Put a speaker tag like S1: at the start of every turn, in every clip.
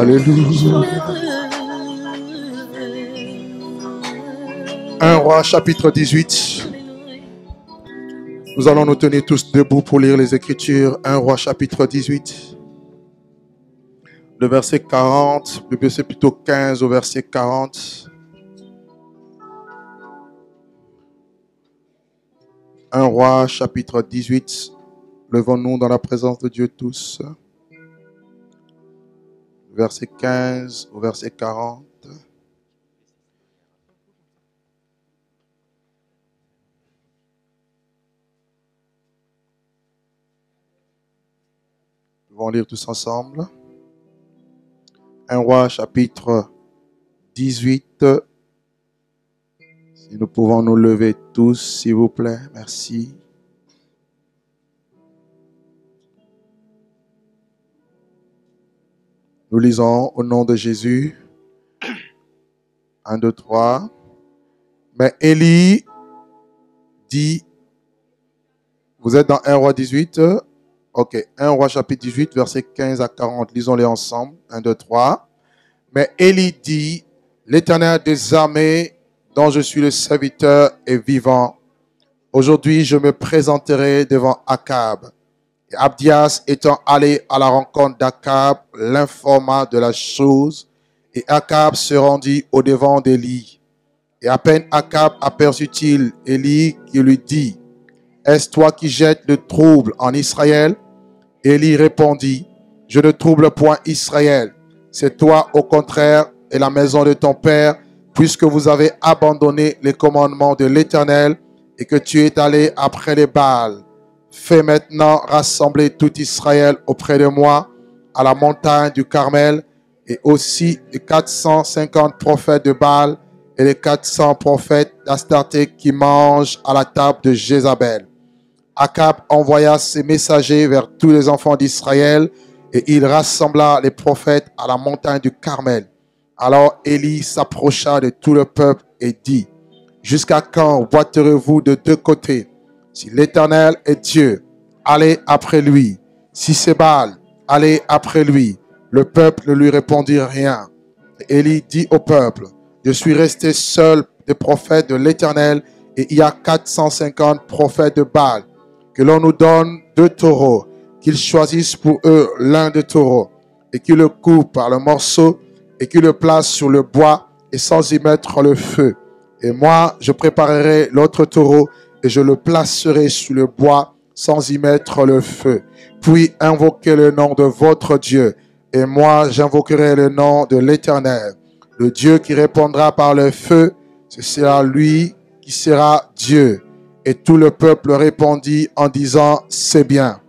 S1: Alléluia. 1 Roi chapitre 18. Nous allons nous tenir tous debout pour lire les Écritures. 1 Roi chapitre 18. Le verset 40, le verset plutôt 15 au verset 40. 1 Roi chapitre 18. Levons-nous dans la présence de Dieu tous. Verset 15 au verset 40. Nous allons lire tous ensemble. 1 Roi chapitre 18. Si nous pouvons nous lever tous, s'il vous plaît. Merci. Nous lisons au nom de Jésus. 1, 2, 3. Mais Élie dit, vous êtes dans 1 Roi 18. Ok, 1 Roi chapitre 18, versets 15 à 40. Lisons-les ensemble. 1, 2, 3. Mais Élie dit, l'Éternel des armées, dont je suis le serviteur, est vivant. Aujourd'hui, je me présenterai devant Akab. Et Abdias étant allé à la rencontre d'Akab, l'informa de la chose. Et Akab se rendit au-devant d'Élie. Et à peine Akab aperçut-il Élie qui lui dit, est-ce toi qui jettes le trouble en Israël? Élie répondit, je ne trouble point Israël. C'est toi, au contraire, et la maison de ton père, puisque vous avez abandonné les commandements de l'Éternel et que tu es allé après les Baals. Fais maintenant rassembler tout Israël auprès de moi à la montagne du Carmel et aussi les 450 prophètes de Baal et les 400 prophètes d'Astarté qui mangent à la table de Jézabel. Akab envoya ses messagers vers tous les enfants d'Israël et il rassembla les prophètes à la montagne du Carmel. Alors Élie s'approcha de tout le peuple et dit, jusqu'à quand boiterez-vous de deux côtés? Si l'Éternel est Dieu, allez après lui. Si c'est Baal, allez après lui. Le peuple ne lui répondit rien. Et Élie dit au peuple, je suis resté seul des prophètes de l'Éternel et il y a 450 prophètes de Baal. Que l'on nous donne 2 taureaux, qu'ils choisissent pour eux l'un des taureaux et qu'ils le coupent par le morceau et qu'ils le placent sur le bois et sans y mettre le feu. Et moi, je préparerai l'autre taureau et je le placerai sur le bois sans y mettre le feu. Puis invoquez le nom de votre Dieu et moi, j'invoquerai le nom de l'Éternel. Le Dieu qui répondra par le feu, ce sera lui qui sera Dieu. Et tout le peuple répondit en disant, c'est bien.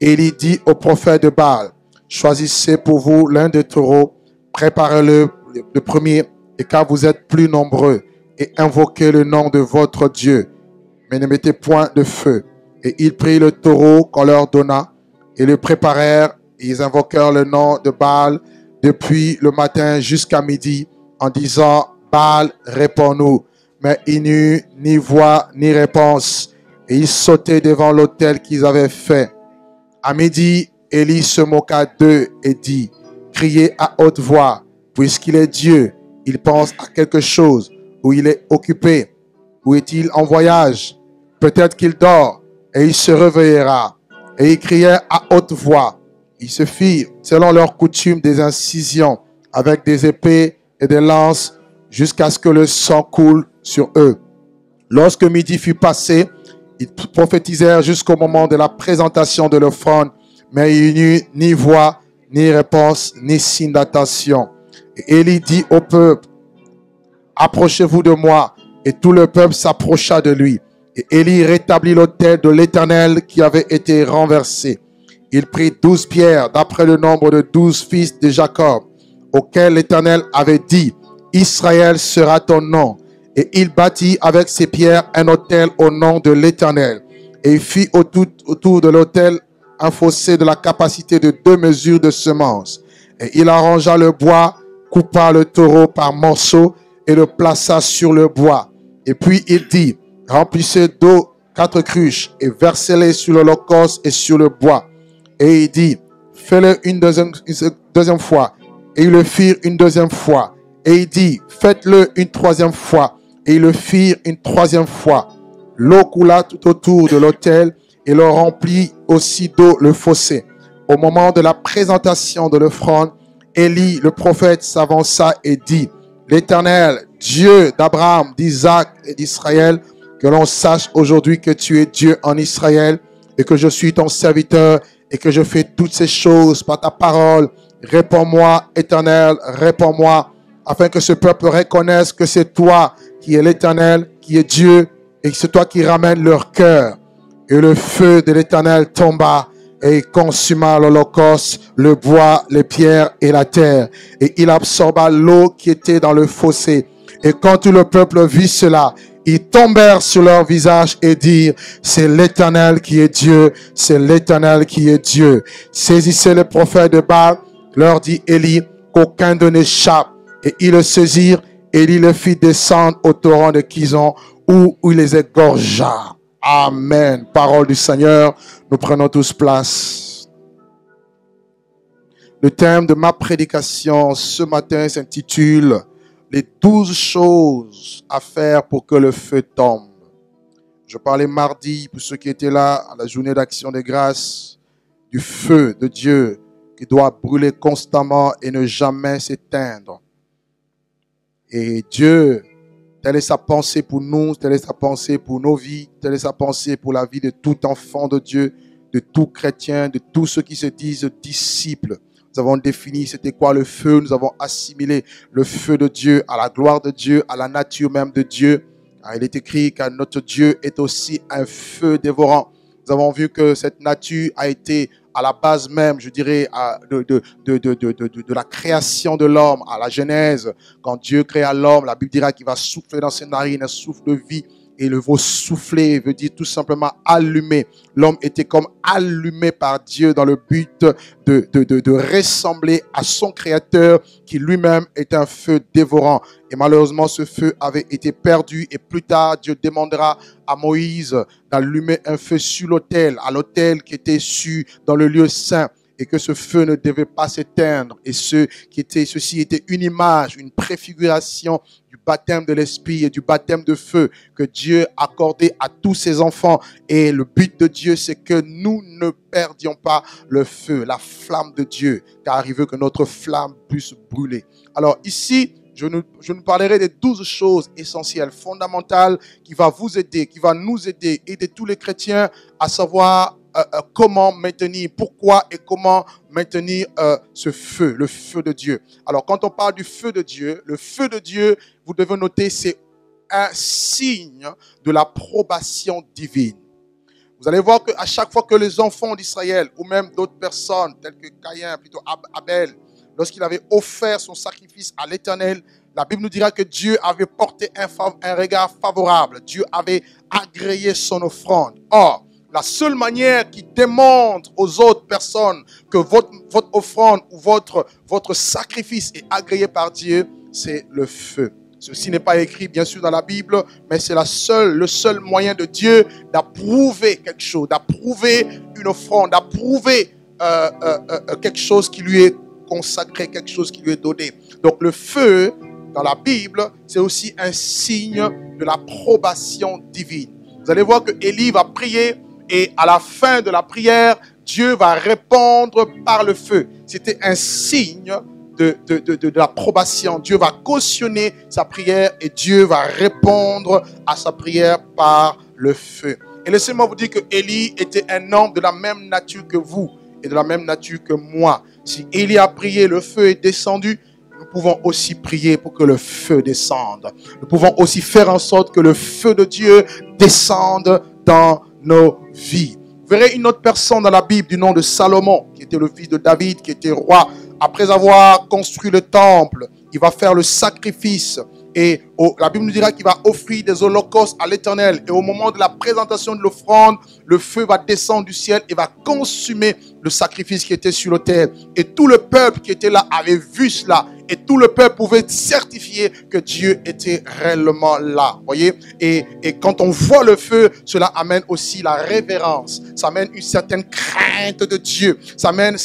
S1: Élie dit au prophète de Baal, choisissez pour vous l'un des taureaux, préparez-le le premier, et car vous êtes plus nombreux, et invoquez le nom de votre Dieu, mais ne mettez point de feu. Et ils prirent le taureau qu'on leur donna, et le préparèrent, et ils invoquèrent le nom de Baal depuis le matin jusqu'à midi, en disant, Baal, réponds-nous. Mais il n'y eut ni voix ni réponse, et ils sautaient devant l'autel qu'ils avaient fait. À midi, Élie se moqua d'eux et dit, criez à haute voix, puisqu'il est Dieu, il pense à quelque chose, ou il est occupé, ou est-il en voyage? Peut-être qu'il dort, et il se réveillera. Et ils criaient à haute voix. Ils se firent, selon leur coutume, des incisions avec des épées et des lances, jusqu'à ce que le sang coule sur eux. Lorsque midi fut passé, ils prophétisèrent jusqu'au moment de la présentation de l'offrande, mais il n'y eut ni voix, ni réponse, ni signe d'attention. Et Élie dit au peuple, approchez-vous de moi. Et tout le peuple s'approcha de lui. Et Élie rétablit l'autel de l'Éternel qui avait été renversé. Il prit 12 pierres d'après le nombre de 12 fils de Jacob, auxquels l'Éternel avait dit, Israël sera ton nom. Et il bâtit avec ces pierres un autel au nom de l'Éternel. Et il fit autour de l'autel un fossé de la capacité de 2 mesures de semences. Et il arrangea le bois, coupa le taureau par morceaux et le plaça sur le bois. Et puis il dit, remplissez d'eau 4 cruches et versez-les sur l'holocauste et sur le bois. Et il dit, fais-le une deuxième fois. Et ils le firent une deuxième fois. Et il dit, faites-le une troisième fois. Et ils le firent une troisième fois. L'eau coula tout autour de l'autel et l'on remplit aussi d'eau le fossé. Au moment de la présentation de l'offrande, Élie, le prophète, s'avança et dit, l'Éternel, Dieu d'Abraham, d'Isaac et d'Israël, que l'on sache aujourd'hui que tu es Dieu en Israël et que je suis ton serviteur et que je fais toutes ces choses par ta parole. Réponds-moi, Éternel, réponds-moi, afin que ce peuple reconnaisse que c'est toi qui es l'Éternel, qui est Dieu, et que c'est toi qui ramènes leur cœur. Et le feu de l'Éternel tomba, et il consuma l'holocauste, le bois, les pierres et la terre. Et il absorba l'eau qui était dans le fossé. Et quand tout le peuple vit cela, ils tombèrent sur leur visage et dirent, c'est l'Éternel qui est Dieu, c'est l'Éternel qui est Dieu. Saisissez les prophètes de Baal, leur dit Élie, qu'aucun d'eux n'échappe. Et ils le saisirent, et Élie le fit descendre au torrent de Kison, où il les égorgea. Amen. Parole du Seigneur. Nous prenons tous place. Le thème de ma prédication ce matin s'intitule « Les 12 choses à faire pour que le feu tombe ». Je parlais mardi, pour ceux qui étaient là, à la journée d'action des grâces, du feu de Dieu qui doit brûler constamment et ne jamais s'éteindre. Et Dieu, telle est sa pensée pour nous, telle est sa pensée pour nos vies, telle est sa pensée pour la vie de tout enfant de Dieu, de tout chrétien, de tous ceux qui se disent disciples. Nous avons défini c'était quoi le feu, nous avons assimilé le feu de Dieu à la gloire de Dieu, à la nature même de Dieu. Car il est écrit que notre Dieu est aussi un feu dévorant. Nous avons vu que cette nature a été à la base même, je dirais, de la création de l'homme, à la Genèse. Quand Dieu créa l'homme, la Bible dira qu'il va souffler dans ses narines un souffle de vie. Et le mot souffler veut dire tout simplement allumer. L'homme était comme allumé par Dieu dans le but de ressembler à son Créateur qui lui-même est un feu dévorant. Et malheureusement, ce feu avait été perdu et plus tard, Dieu demandera à Moïse d'allumer un feu sur l'autel, à l'autel qui était dans le lieu saint. Et que ce feu ne devait pas s'éteindre. Et ceci était une image, une préfiguration du baptême de l'Esprit et du baptême de feu que Dieu accordait à tous ses enfants. Et le but de Dieu, c'est que nous ne perdions pas le feu, la flamme de Dieu, car il veut que notre flamme puisse brûler. Alors ici, je nous parlerai des 12 choses essentielles, fondamentales, qui vont vous aider, qui vont nous aider tous les chrétiens à savoir comment maintenir, pourquoi et comment maintenir ce feu, le feu de Dieu. Alors, quand on parle du feu de Dieu, le feu de Dieu, vous devez noter, c'est un signe de l'approbation divine. Vous allez voir qu'à chaque fois que les enfants d'Israël, ou même d'autres personnes, telles que Caïn, plutôt Abel, lorsqu'il avait offert son sacrifice à l'Éternel, la Bible nous dira que Dieu avait porté un regard favorable. Dieu avait agréé son offrande. Or, la seule manière qui démontre aux autres personnes que votre offrande ou votre sacrifice est agréé par Dieu, c'est le feu. Ceci n'est pas écrit bien sûr dans la Bible, mais c'est le seul moyen de Dieu d'approuver quelque chose, d'approuver une offrande, d'approuver quelque chose qui lui est consacré, quelque chose qui lui est donné. Donc le feu, dans la Bible, c'est aussi un signe de l'approbation divine. Vous allez voir que Élie va prier. Et à la fin de la prière, Dieu va répondre par le feu. C'était un signe de l'approbation. Dieu va cautionner sa prière et Dieu va répondre à sa prière par le feu. Et laissez-moi vous dire que Élie était un homme de la même nature que vous et de la même nature que moi. Si Élie a prié, le feu est descendu. Nous pouvons aussi prier pour que le feu descende. Nous pouvons aussi faire en sorte que le feu de Dieu descende dans nos vies. Vous verrez une autre personne dans la Bible du nom de Salomon, qui était le fils de David, qui était roi. Après avoir construit le temple, il va faire le sacrifice. Et la Bible nous dira qu'il va offrir des holocaustes à l'Éternel. Et au moment de la présentation de l'offrande, le feu va descendre du ciel et va consumer le sacrifice qui était sur l'autel. Et tout le peuple qui était là avait vu cela. Et tout le peuple pouvait certifier que Dieu était réellement là. Voyez? Et quand on voit le feu, cela amène aussi la révérence. Ça amène une certaine crainte de Dieu. Ça amène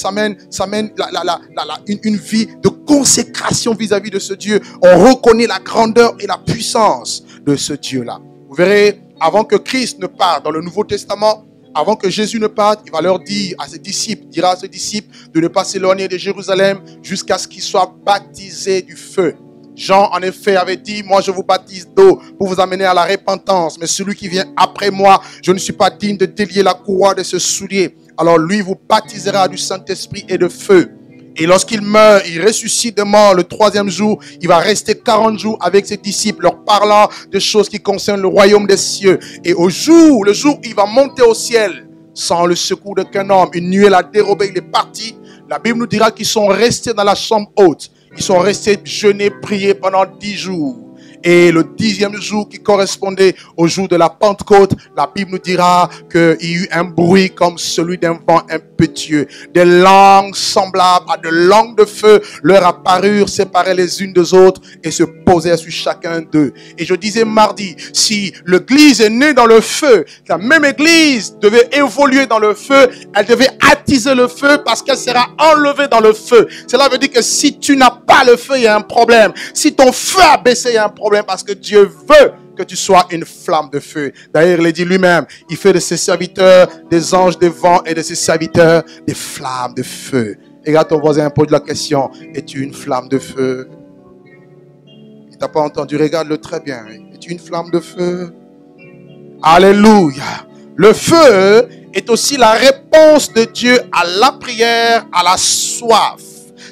S1: une vie de consécration vis-à-vis de ce Dieu. On reconnaît la grandeur et la puissance de ce Dieu-là. Vous verrez, avant que Christ ne parte dans le Nouveau Testament, avant que Jésus ne parte, il va leur dire à ses disciples, dira à ses disciples de ne pas s'éloigner de Jérusalem jusqu'à ce qu'ils soient baptisés du feu. Jean, en effet, avait dit, moi je vous baptise d'eau pour vous amener à la repentance, mais celui qui vient après moi, je ne suis pas digne de délier la courroie de ce soulier. Alors lui vous baptisera du Saint-Esprit et de feu. Et lorsqu'il meurt, il ressuscite de mort le 3e jour. Il va rester 40 jours avec ses disciples, leur parlant de choses qui concernent le royaume des cieux. Et le jour où il va monter au ciel, sans le secours d'aucun homme, une nuée l'a dérobé, il est parti. La Bible nous dira qu'ils sont restés dans la chambre haute. Ils sont restés jeûner, prier pendant 10 jours. Et le 10e jour qui correspondait au jour de la Pentecôte, la Bible nous dira qu'il y eut un bruit comme celui d'un vent impétueux. Des langues semblables à de langues de feu leur apparurent, séparées les unes des autres et se posèrent sur chacun d'eux. Et je disais mardi, si l'église est née dans le feu, la même église devait évoluer dans le feu, elle devait attiser le feu parce qu'elle sera enlevée dans le feu. Cela veut dire que si tu n'as pas le feu, il y a un problème. Si ton feu a baissé, il y a un problème. Parce que Dieu veut que tu sois une flamme de feu. D'ailleurs, il dit lui-même, il fait de ses serviteurs des anges de vent et de ses serviteurs des flammes de feu. Regarde ton voisin, pose la question, es-tu une flamme de feu? Il t'a pas entendu, regarde-le très bien. Es-tu une flamme de feu? Alléluia. Le feu est aussi la réponse de Dieu à la prière, à la soif.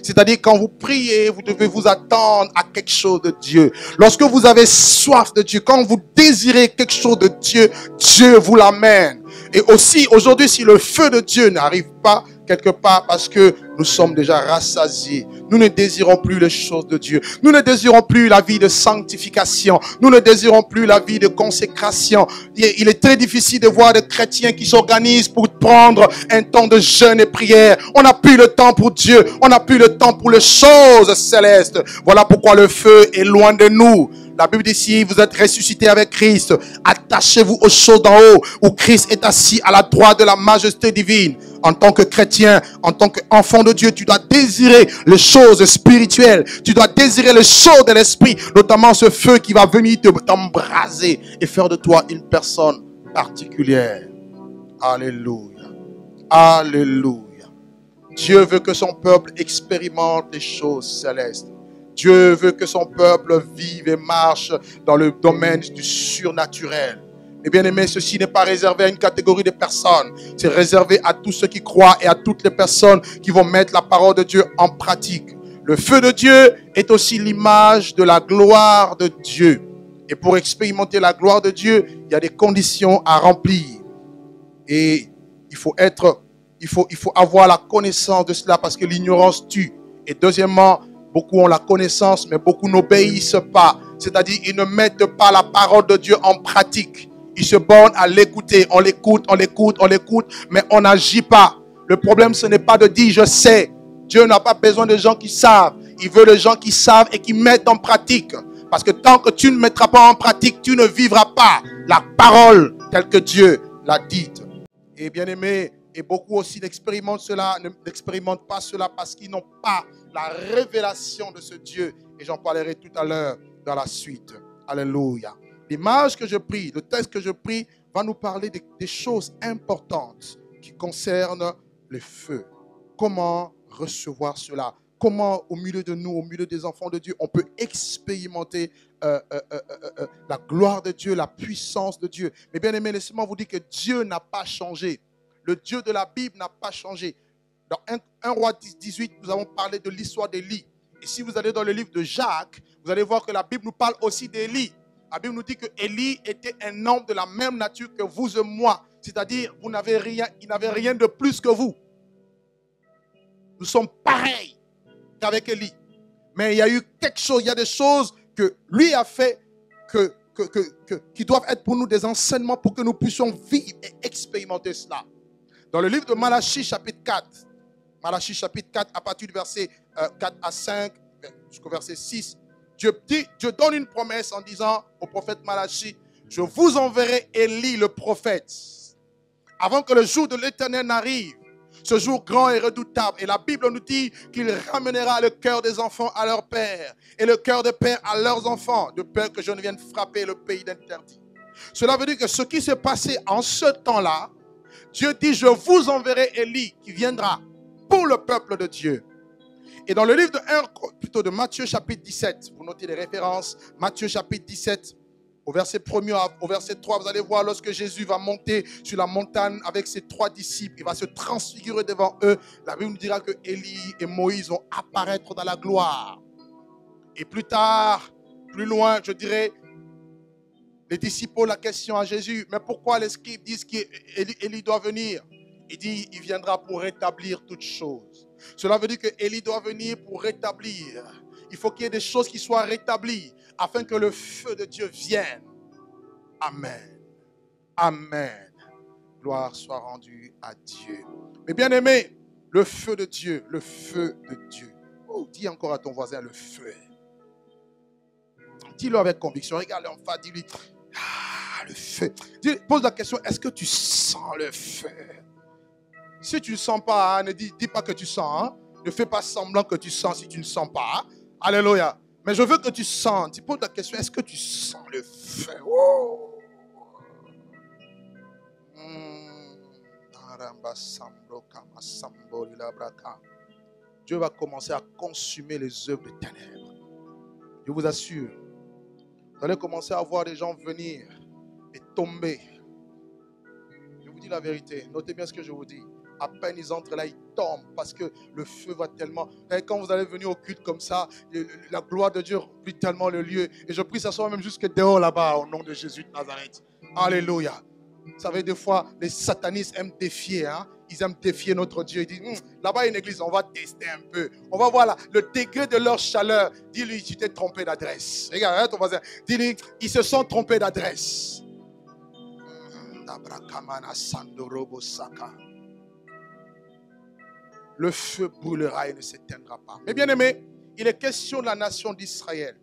S1: C'est-à-dire, quand vous priez, vous devez vous attendre à quelque chose de Dieu. Lorsque vous avez soif de Dieu, quand vous désirez quelque chose de Dieu, Dieu vous l'amène. Et aussi, aujourd'hui, si le feu de Dieu n'arrive pas quelque part parce que nous sommes déjà rassasiés, nous ne désirons plus les choses de Dieu. Nous ne désirons plus la vie de sanctification. Nous ne désirons plus la vie de consécration. Il est très difficile de voir des chrétiens qui s'organisent pour prendre un temps de jeûne et prière. On n'a plus le temps pour Dieu. On n'a plus le temps pour les choses célestes. Voilà pourquoi le feu est loin de nous. La Bible dit, si vous êtes ressuscité avec Christ, attachez-vous aux choses d'en haut, où Christ est assis à la droite de la majesté divine. En tant que chrétien, en tant qu'enfant de Dieu, tu dois désirer les choses spirituelles. Tu dois désirer les choses de l'esprit, notamment ce feu qui va venir t'embraser et faire de toi une personne particulière. Alléluia. Alléluia. Dieu veut que son peuple expérimente les choses célestes. Dieu veut que son peuple vive et marche dans le domaine du surnaturel. Et bien aimé, ceci n'est pas réservé à une catégorie de personnes. C'est réservé à tous ceux qui croient et à toutes les personnes qui vont mettre la parole de Dieu en pratique. Le feu de Dieu est aussi l'image de la gloire de Dieu. Et pour expérimenter la gloire de Dieu, il y a des conditions à remplir. Et il faut avoir la connaissance de cela parce que l'ignorance tue. Et deuxièmement, beaucoup ont la connaissance, mais beaucoup n'obéissent pas. C'est-à-dire, ils ne mettent pas la parole de Dieu en pratique. Ils se bornent à l'écouter. On l'écoute, mais on n'agit pas. Le problème, ce n'est pas de dire « je sais ». Dieu n'a pas besoin de gens qui savent. Il veut des gens qui savent et qui mettent en pratique. Parce que tant que tu ne mettras pas en pratique, tu ne vivras pas la parole telle que Dieu l'a dite. Et bien aimé, et beaucoup aussi n'expérimentent pas cela parce qu'ils n'ont pas la révélation de ce Dieu. Et j'en parlerai tout à l'heure dans la suite. Alléluia. L'image que je prie, le texte que je prie, va nous parler des choses importantes qui concernent le feu. Comment recevoir cela? Comment au milieu de nous, au milieu des enfants de Dieu, on peut expérimenter la gloire de Dieu, la puissance de Dieu. Mais bien aimé, laissez-moi vous dire que Dieu n'a pas changé. Le Dieu de la Bible n'a pas changé. Dans 1 Roi 18, nous avons parlé de l'histoire d'Élie. Et si vous allez dans le livre de Jacques, vous allez voir que la Bible nous parle aussi d'Élie. La Bible nous dit que Élie était un homme de la même nature que vous et moi. C'est-à-dire, il n'avait rien de plus que vous. Nous sommes pareils qu'avec Élie. Mais il y a eu quelque chose, il y a des choses que lui a fait qui doivent être pour nous des enseignements pour que nous puissions vivre et expérimenter cela. Dans le livre de Malachie chapitre 4, Malachie chapitre 4 à partir du verset 4 à 5 jusqu'au verset 6, Dieu donne une promesse en disant au prophète Malachie, je vous enverrai Élie le prophète. Avant que le jour de l'Éternel n'arrive, Ce jour grand et redoutable. Et la Bible nous dit qu'il ramènera le cœur des enfants à leur père et le cœur des pères à leurs enfants, de peur que je ne vienne frapper le pays d'interdit. Cela veut dire que ce qui s'est passé en ce temps-là, Dieu dit, je vous enverrai Élie qui viendra pour le peuple de Dieu. Et dans le livre de Matthieu chapitre 17, vous notez les références, Matthieu chapitre 17, au verset 1er au verset 3, vous allez voir lorsque Jésus va monter sur la montagne avec ses 3 disciples, il va se transfigurer devant eux. La Bible nous dira que Élie et Moïse vont apparaître dans la gloire. Et plus tard, plus loin, je dirais, les disciples posent la question à Jésus, mais pourquoi les scribes disent qu'Élie doit venir? Il dit, il viendra pour rétablir toutes choses. Cela veut dire que Élie doit venir pour rétablir. Il faut qu'il y ait des choses qui soient rétablies afin que le feu de Dieu vienne. Amen. Amen. Gloire soit rendue à Dieu. Mais bien aimé, le feu de Dieu, le feu de Dieu. Oh, dis encore à ton voisin le feu. Dis-le avec conviction. Regarde-le en face, dis-lui, ah, le feu. Pose la question, est-ce que tu sens le feu? Si tu ne sens pas, hein, ne dis pas que tu sens. Hein. Ne fais pas semblant que tu sens si tu ne sens pas. Hein. Alléluia. Mais je veux que tu sentes. Tu poses la question, est-ce que tu sens le feu? Oh. Dieu va commencer à consumer les œuvres de ténèbres. Je vous assure. Vous allez commencer à voir des gens venir et tomber. Je vous dis la vérité. Notez bien ce que je vous dis. À peine ils entrent là, ils tombent parce que le feu va tellement... Et quand vous allez venir au culte comme ça, la gloire de Dieu remplit tellement le lieu. Et je prie que ça soit même jusque dehors là-bas au nom de Jésus de Nazareth. Alléluia. Vous savez, des fois, les satanistes aiment défier. Hein? Ils aiment défier notre Dieu. Ils disent, là-bas, il y a une église, on va tester un peu. On va voir là, le degré de leur chaleur. Dis-lui, tu t'es trompé d'adresse. Regarde ton voisin. Dis-lui, ils se sont trompés d'adresse. Le feu brûlera et ne s'éteindra pas. Mais bien aimé, il est question de la nation d'Israël.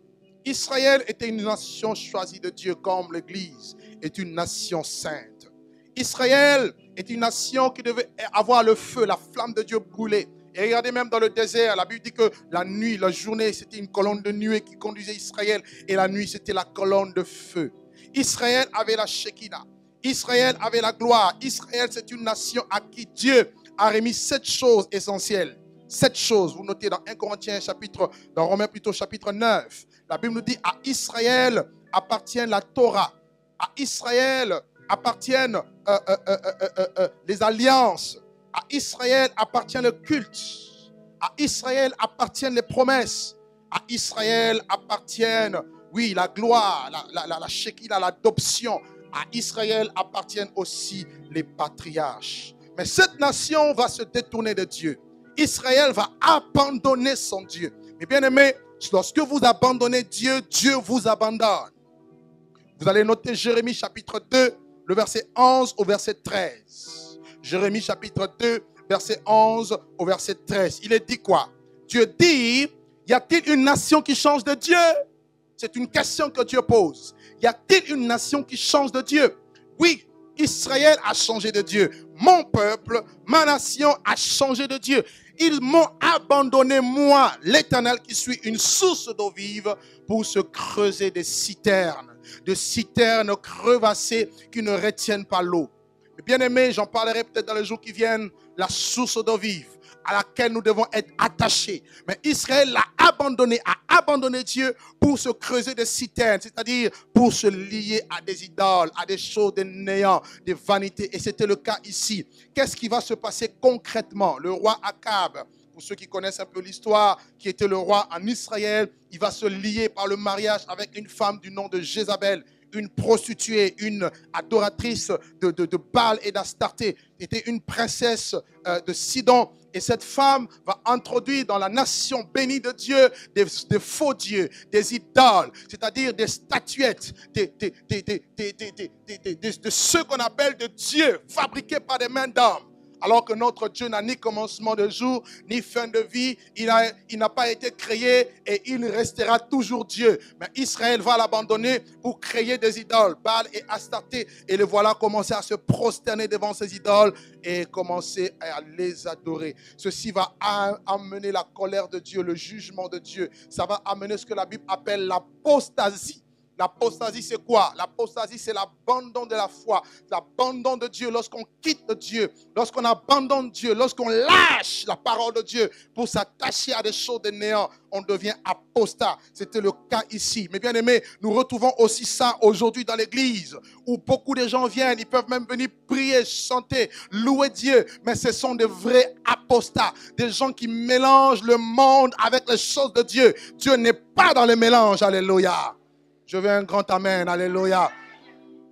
S1: Israël était une nation choisie de Dieu comme l'Église est une nation sainte. Israël est une nation qui devait avoir le feu, la flamme de Dieu brûler. Et regardez même dans le désert, la Bible dit que la nuit, la journée, c'était une colonne de nuée qui conduisait Israël et la nuit, c'était la colonne de feu. Israël avait la Shekinah. Israël avait la gloire. Israël, c'est une nation à qui Dieu a remis 7 choses essentielles. 7 choses, vous notez dans 1 Corinthiens chapitre, dans Romains plutôt chapitre 9. La Bible nous dit à Israël appartient la Torah. À Israël appartiennent les alliances. À Israël appartient le culte. À Israël appartiennent les promesses. À Israël appartiennent, oui, la gloire, la Shekinah, l'adoption. À Israël appartiennent aussi les patriarches. Mais cette nation va se détourner de Dieu. Israël va abandonner son Dieu. Mais bien aimé, lorsque vous abandonnez Dieu, Dieu vous abandonne. Vous allez noter Jérémie chapitre 2, le verset 11 au verset 13. Jérémie chapitre 2, verset 11 au verset 13. Il est dit quoi? Dieu dit, y a-t-il une nation qui change de Dieu? C'est une question que Dieu pose. Y a-t-il une nation qui change de Dieu? Oui, Israël a changé de Dieu. Mon peuple, ma nation a changé de Dieu. Ils m'ont abandonné, moi, l'Éternel, qui suis une source d'eau vive, pour se creuser des citernes crevassées qui ne retiennent pas l'eau. Bien aimé, j'en parlerai peut-être dans les jours qui viennent, la source d'eau vive à laquelle nous devons être attachés. Mais Israël a abandonné Dieu pour se creuser des citernes, c'est-à-dire pour se lier à des idoles, à des choses de néant, des vanités. Et c'était le cas ici. Qu'est-ce qui va se passer concrètement? Le roi Akab, pour ceux qui connaissent un peu l'histoire, qui était le roi en Israël, il va se lier par le mariage avec une femme du nom de Jézabel, une prostituée, une adoratrice de Baal et d'Astarté. C'était une princesse de Sidon. Et cette femme va introduire dans la nation bénie de Dieu des faux dieux, des idoles, c'est-à-dire des statuettes, de ceux qu'on appelle de dieux fabriqués par des mains d'hommes. Alors que notre Dieu n'a ni commencement de jour, ni fin de vie. Il n'a pas été créé et il restera toujours Dieu. Mais Israël va l'abandonner pour créer des idoles, Baal et Astarté. Et le voilà commencer à se prosterner devant ces idoles et commencer à les adorer. Ceci va amener la colère de Dieu, le jugement de Dieu. Ça va amener ce que la Bible appelle l'apostasie. L'apostasie, c'est quoi? L'apostasie, c'est l'abandon de la foi, l'abandon de Dieu. Lorsqu'on quitte Dieu, lorsqu'on abandonne Dieu, lorsqu'on lâche la parole de Dieu pour s'attacher à des choses de néant, on devient apostat. C'était le cas ici. Mais bien aimés, nous retrouvons aussi ça aujourd'hui dans l'église, où beaucoup de gens viennent, ils peuvent même venir prier, chanter, louer Dieu, mais ce sont des vrais apostats, des gens qui mélangent le monde avec les choses de Dieu. Dieu n'est pas dans le mélange, alléluia. Je veux un grand amen, alléluia.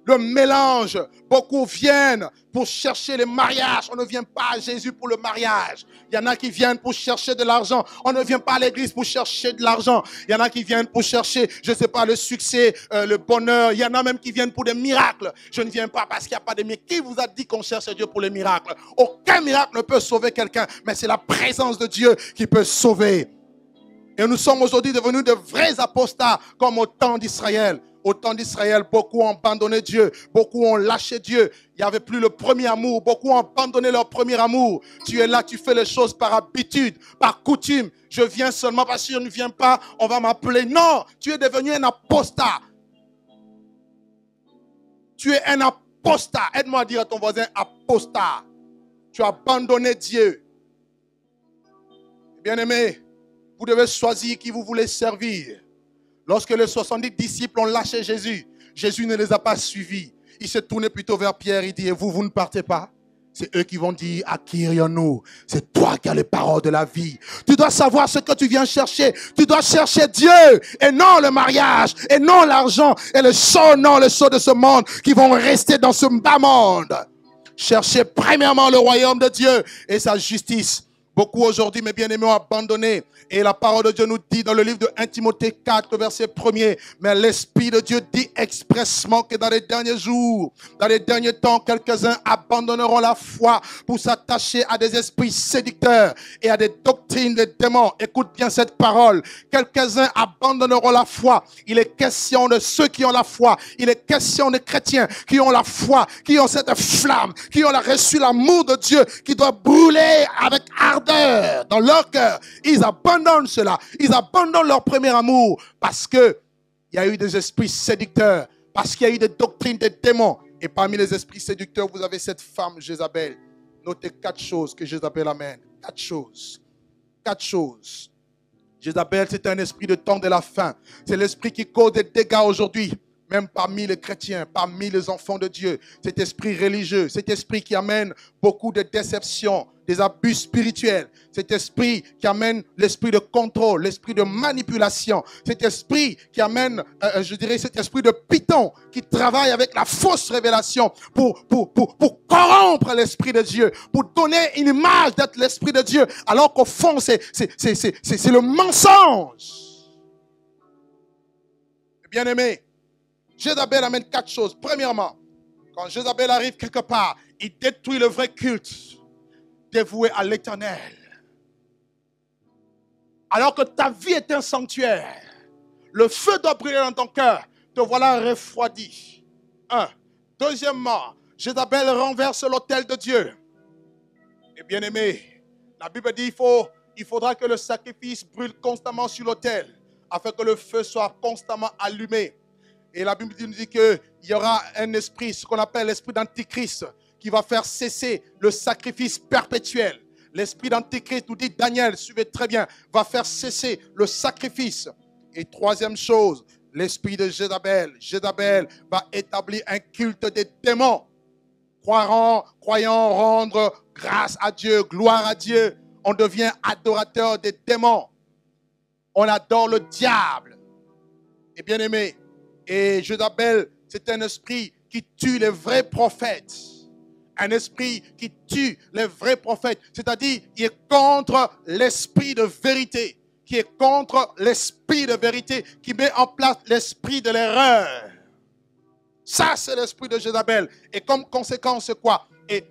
S1: Le mélange, beaucoup viennent pour chercher le mariage. On ne vient pas à Jésus pour le mariage. Il y en a qui viennent pour chercher de l'argent. On ne vient pas à l'église pour chercher de l'argent. Il y en a qui viennent pour chercher, je ne sais pas, le succès, le bonheur. Il y en a même qui viennent pour des miracles. Je ne viens pas parce qu'il n'y a pas de miracles. Qui vous a dit qu'on cherche Dieu pour les miracles? Aucun miracle ne peut sauver quelqu'un, mais c'est la présence de Dieu qui peut sauver. Et nous sommes aujourd'hui devenus de vrais apostats comme au temps d'Israël. Au temps d'Israël, beaucoup ont abandonné Dieu, beaucoup ont lâché Dieu. Il n'y avait plus le premier amour, beaucoup ont abandonné leur premier amour. Tu es là, tu fais les choses par habitude, par coutume. Je viens seulement parce que je ne viens pas, on va m'appeler. Non, tu es devenu un apostat. Tu es un apostat. Aide-moi à dire à ton voisin apostat. Tu as abandonné Dieu. Bien-aimé, vous devez choisir qui vous voulez servir. Lorsque les 70 disciples ont lâché Jésus, Jésus ne les a pas suivis. Il s'est tourné plutôt vers Pierre, il dit, et vous ne partez pas? C'est eux qui vont dire, à qui irions-nous? C'est toi qui as les paroles de la vie. Tu dois savoir ce que tu viens chercher. Tu dois chercher Dieu et non le mariage, et non l'argent, et les choses de ce monde qui vont rester dans ce bas monde. Cherchez premièrement le royaume de Dieu et sa justice. Beaucoup aujourd'hui, mes bien-aimés, ont abandonné. Et la parole de Dieu nous dit dans le livre de 1 Timothée 4, verset 1er, mais l'Esprit de Dieu dit expressement que dans les derniers jours, dans les derniers temps, quelques-uns abandonneront la foi pour s'attacher à des esprits séducteurs et à des doctrines des démons. Écoute bien cette parole. Quelques-uns abandonneront la foi. Il est question de ceux qui ont la foi. Il est question de chrétiens qui ont la foi, qui ont cette flamme, qui ont reçu l'amour de Dieu, qui doit brûler avec ardeur dans leur cœur. Ils abandonnent cela. Ils abandonnent leur premier amour parce que il y a eu des esprits séducteurs, parce qu'il y a eu des doctrines des démons. Et parmi les esprits séducteurs, vous avez cette femme Jézabel. Notez 4 choses que Jézabel amène. 4 choses. 4 choses. Jézabel, c'est un esprit de temps de la fin. C'est l'esprit qui cause des dégâts aujourd'hui. Même parmi les chrétiens, parmi les enfants de Dieu, cet esprit religieux, cet esprit qui amène beaucoup de déceptions, des abus spirituels, cet esprit qui amène l'esprit de contrôle, l'esprit de manipulation, cet esprit qui amène, je dirais, cet esprit de python qui travaille avec la fausse révélation pour corrompre l'esprit de Dieu, pour donner une image d'être l'esprit de Dieu, alors qu'au fond, c'est le mensonge. Bien-aimé, Jézabel amène 4 choses. Premièrement, quand Jézabel arrive quelque part, il détruit le vrai culte dévoué à l'Éternel. Alors que ta vie est un sanctuaire, le feu doit brûler dans ton cœur. Te voilà refroidi. 1. Deuxièmement, Jézabel renverse l'autel de Dieu. Et bien aimé, la Bible dit il faudra que le sacrifice brûle constamment sur l'autel, afin que le feu soit constamment allumé. Et la Bible nous dit qu'il y aura un esprit, ce qu'on appelle l'esprit d'Antichrist, qui va faire cesser le sacrifice perpétuel. L'esprit d'Antichrist, nous dit Daniel, suivez très bien, va faire cesser le sacrifice. Et troisième chose, l'esprit de Jézabel. Jézabel va établir un culte des démons. Croyant rendre grâce à Dieu, gloire à Dieu, on devient adorateur des démons. On adore le diable. Et bien aimé, et Jézabel, c'est un esprit qui tue les vrais prophètes. Un esprit qui tue les vrais prophètes. C'est-à-dire, il est contre l'esprit de vérité. Qui est contre l'esprit de vérité. Qui met en place l'esprit de l'erreur. Ça, c'est l'esprit de Jézabel. Et comme conséquence, c'est quoi? Et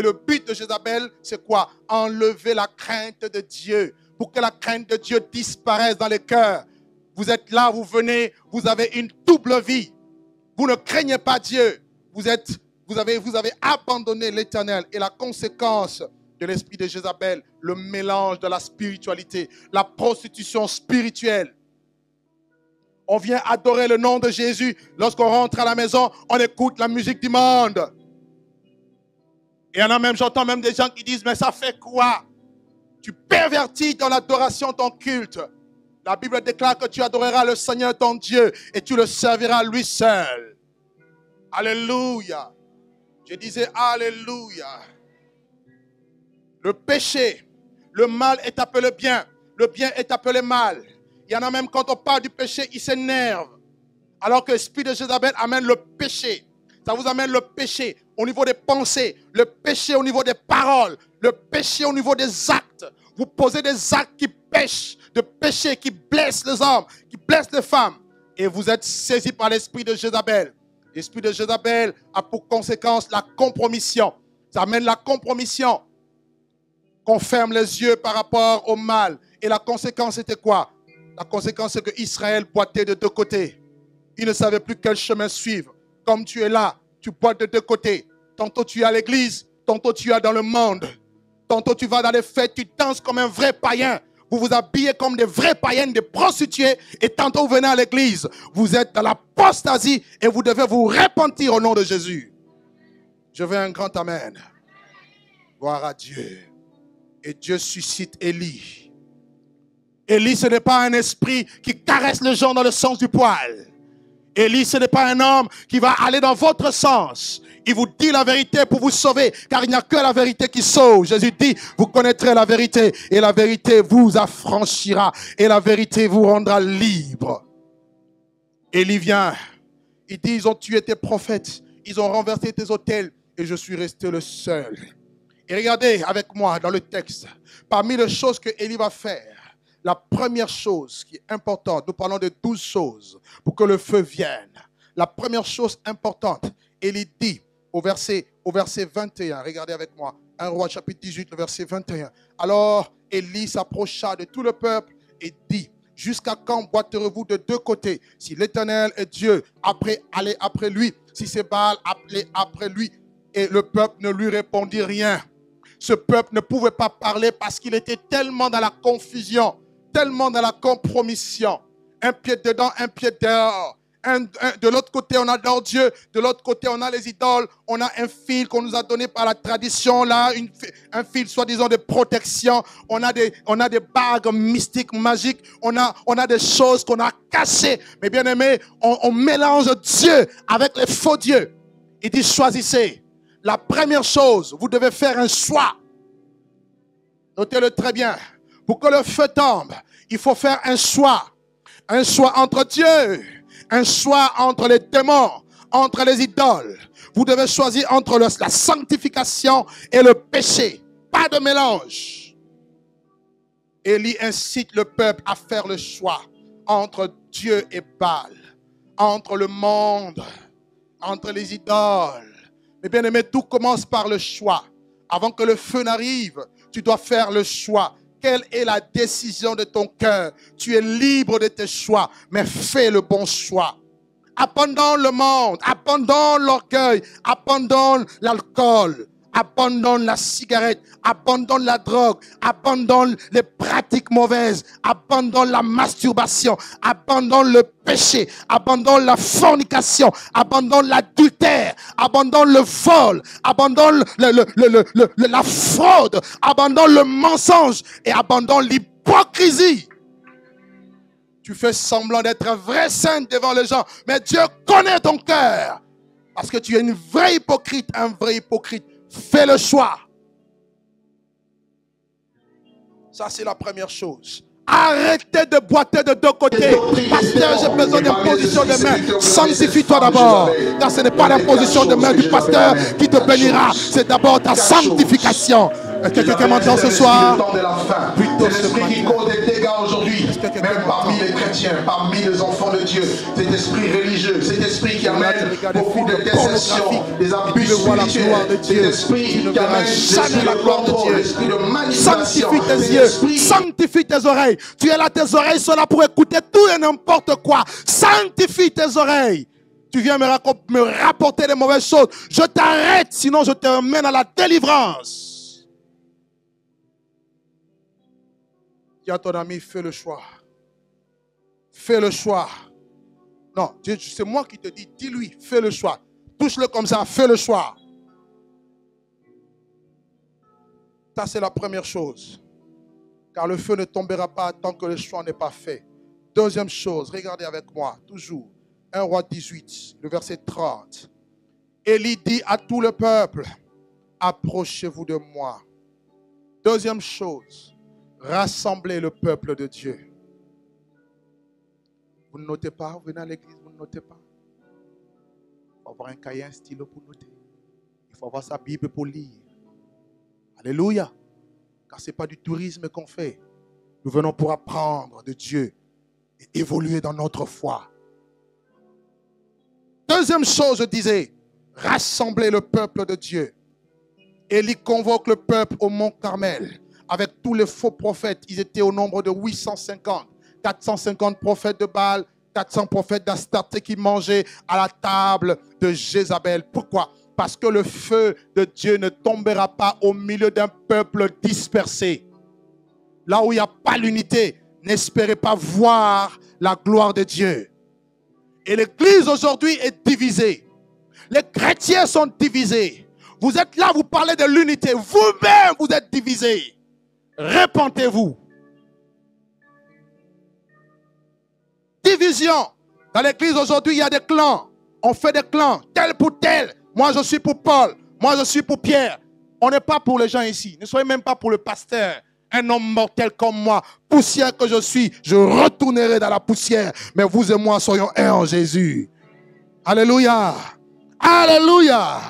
S1: le but de Jézabel, c'est quoi? Enlever la crainte de Dieu. Pour que la crainte de Dieu disparaisse dans les cœurs. Vous êtes là, vous venez, vous avez une double vie. Vous ne craignez pas Dieu. Vous avez abandonné l'Éternel. Et la conséquence de l'esprit de Jézabel, le mélange de la spiritualité, la prostitution spirituelle. On vient adorer le nom de Jésus. Lorsqu'on rentre à la maison, on écoute la musique du monde. Et j'entends même des gens qui disent, mais ça fait quoi? Tu pervertis dans l'adoration ton culte. La Bible déclare que tu adoreras le Seigneur ton Dieu et tu le serviras lui seul. Alléluia. Je disais alléluia. Le péché, le mal est appelé bien, le bien est appelé mal. Il y en a même quand on parle du péché, ils s'énervent. Alors que l'esprit de Jézabel amène le péché. Ça vous amène le péché au niveau des pensées, le péché au niveau des paroles, le péché au niveau des actes. Vous posez des actes qui pêchent, de péché qui blessent les hommes, qui blessent les femmes. Et vous êtes saisis par l'esprit de Jézabel. L'esprit de Jézabel a pour conséquence la compromission. Ça amène la compromission. Qu'on ferme les yeux par rapport au mal. Et la conséquence était quoi? La conséquence c'est que Israël boitait de deux côtés. Il ne savait plus quel chemin suivre. Comme tu es là, tu boites de deux côtés. Tantôt tu es à l'église, tantôt tu es dans le monde. Tantôt tu vas dans les fêtes, tu danses comme un vrai païen. Vous vous habillez comme des vrais païennes, des prostituées. Et tantôt vous venez à l'église. Vous êtes dans l'apostasie et vous devez vous repentir au nom de Jésus. Je veux un grand amen. Gloire à Dieu. Et Dieu suscite Élie. Élie, ce n'est pas un esprit qui caresse les gens dans le sens du poil. Élie, ce n'est pas un homme qui va aller dans votre sens. Il vous dit la vérité pour vous sauver, car il n'y a que la vérité qui sauve. Jésus dit, vous connaîtrez la vérité, et la vérité vous affranchira, et la vérité vous rendra libre. Élie vient, il dit, ils ont tué tes prophètes, ils ont renversé tes autels, et je suis resté le seul. Et regardez avec moi dans le texte, parmi les choses que Élie va faire, la première chose qui est importante, nous parlons de 12 choses pour que le feu vienne. La première chose importante, Élie dit au verset 21, regardez avec moi, 1 Roi chapitre 18, le verset 21. Alors Élie s'approcha de tout le peuple et dit, jusqu'à quand boiterez-vous de deux côtés? Si l'Éternel est Dieu, allez après lui. Si c'est Baal, appelez après lui. Et le peuple ne lui répondit rien. Ce peuple ne pouvait pas parler parce qu'il était tellement dans la confusion, tellement dans la compromission. Un pied dedans, un pied dehors. De l'autre côté, on adore Dieu. De l'autre côté, on a les idoles. On a un fil qu'on nous a donné par la tradition, là, un fil soi-disant de protection. On a des bagues mystiques, magiques. On a des choses qu'on a cachées. Mais bien aimé, on mélange Dieu avec les faux dieux. Il dit, choisissez. La première chose, vous devez faire un choix. Notez-le très bien. Pour que le feu tombe, il faut faire un choix. Un choix entre Dieu, un choix entre les démons, entre les idoles. Vous devez choisir entre la sanctification et le péché. Pas de mélange. Élie incite le peuple à faire le choix entre Dieu et Baal, entre le monde, entre les idoles. Mais bien aimé, tout commence par le choix. Avant que le feu n'arrive, tu dois faire le choix. Quelle est la décision de ton cœur? Tu es libre de tes choix, mais fais le bon choix. Abandonne le monde, abandonne l'orgueil, abandonne l'alcool, abandonne la cigarette, abandonne la drogue, abandonne les pratiques mauvaises, abandonne la masturbation, abandonne le péché, abandonne la fornication, abandonne l'adultère, abandonne le vol, abandonne la fraude, abandonne le mensonge et abandonne l'hypocrisie. Tu fais semblant d'être un vrai saint devant les gens, mais Dieu connaît ton cœur. Parce que tu es une vraie hypocrite, un vrai hypocrite. Fais le choix. Ça, c'est la première chose. Arrêtez de boiter de deux côtés. Pasteur, j'ai besoin d'imposition de main. Sanctifie-toi d'abord. Car ce n'est pas l'imposition de main du pasteur qui te bénira. C'est d'abord ta sanctification. Est-ce que quelqu'un m'entend ce soir? Plutôt ce matin. Est-ce
S2: même parmi les chrétiens, parmi les enfants de Dieu, cet esprit religieux, cet esprit qui amène beaucoup de déceptions, des abus spirituels, cet esprit qui amène l'esprit de contrôle, l'esprit de manipulation.
S1: Sanctifie tes yeux, sanctifie tes oreilles. Tu es là, tes oreilles sont là pour écouter tout et n'importe quoi. Sanctifie tes oreilles. Tu viens me rapporter des mauvaises choses. Je t'arrête, sinon je te mène à la délivrance. Dis à ton ami, fais le choix. Fais le choix. Non, c'est moi qui te dis, dis-lui, fais le choix. Touche-le comme ça, fais le choix. Ça, c'est la première chose. Car le feu ne tombera pas tant que le choix n'est pas fait. Deuxième chose, regardez avec moi, toujours. 1 Roi 18, le verset 30. Élie dit à tout le peuple, approchez-vous de moi. Deuxième chose, rassemblez le peuple de Dieu. Vous ne notez pas, vous venez à l'église, vous ne notez pas. Il faut avoir un cahier, un stylo pour noter. Il faut avoir sa Bible pour lire. Alléluia. Car ce n'est pas du tourisme qu'on fait. Nous venons pour apprendre de Dieu et évoluer dans notre foi. Deuxième chose, je disais, rassembler le peuple de Dieu. Élie convoque le peuple au mont Carmel avec tous les faux prophètes. Ils étaient au nombre de 850. 450 prophètes de Baal, 400 prophètes d'Astarté qui mangeaient à la table de Jézabel. Pourquoi? Parce que le feu de Dieu ne tombera pas au milieu d'un peuple dispersé. Là où il n'y a pas l'unité, n'espérez pas voir la gloire de Dieu. Et l'église aujourd'hui est divisée. Les chrétiens sont divisés. Vous êtes là, vous parlez de l'unité. Vous-même, vous êtes divisés. Repentez-vous. Division. Dans l'église aujourd'hui, il y a des clans. On fait des clans, tel pour tel. Moi, je suis pour Paul. Moi, je suis pour Pierre. On n'est pas pour les gens ici. Ne soyez même pas pour le pasteur. Un homme mortel comme moi, poussière que je suis, je retournerai dans la poussière. Mais vous et moi soyons un en Jésus. Alléluia. Alléluia.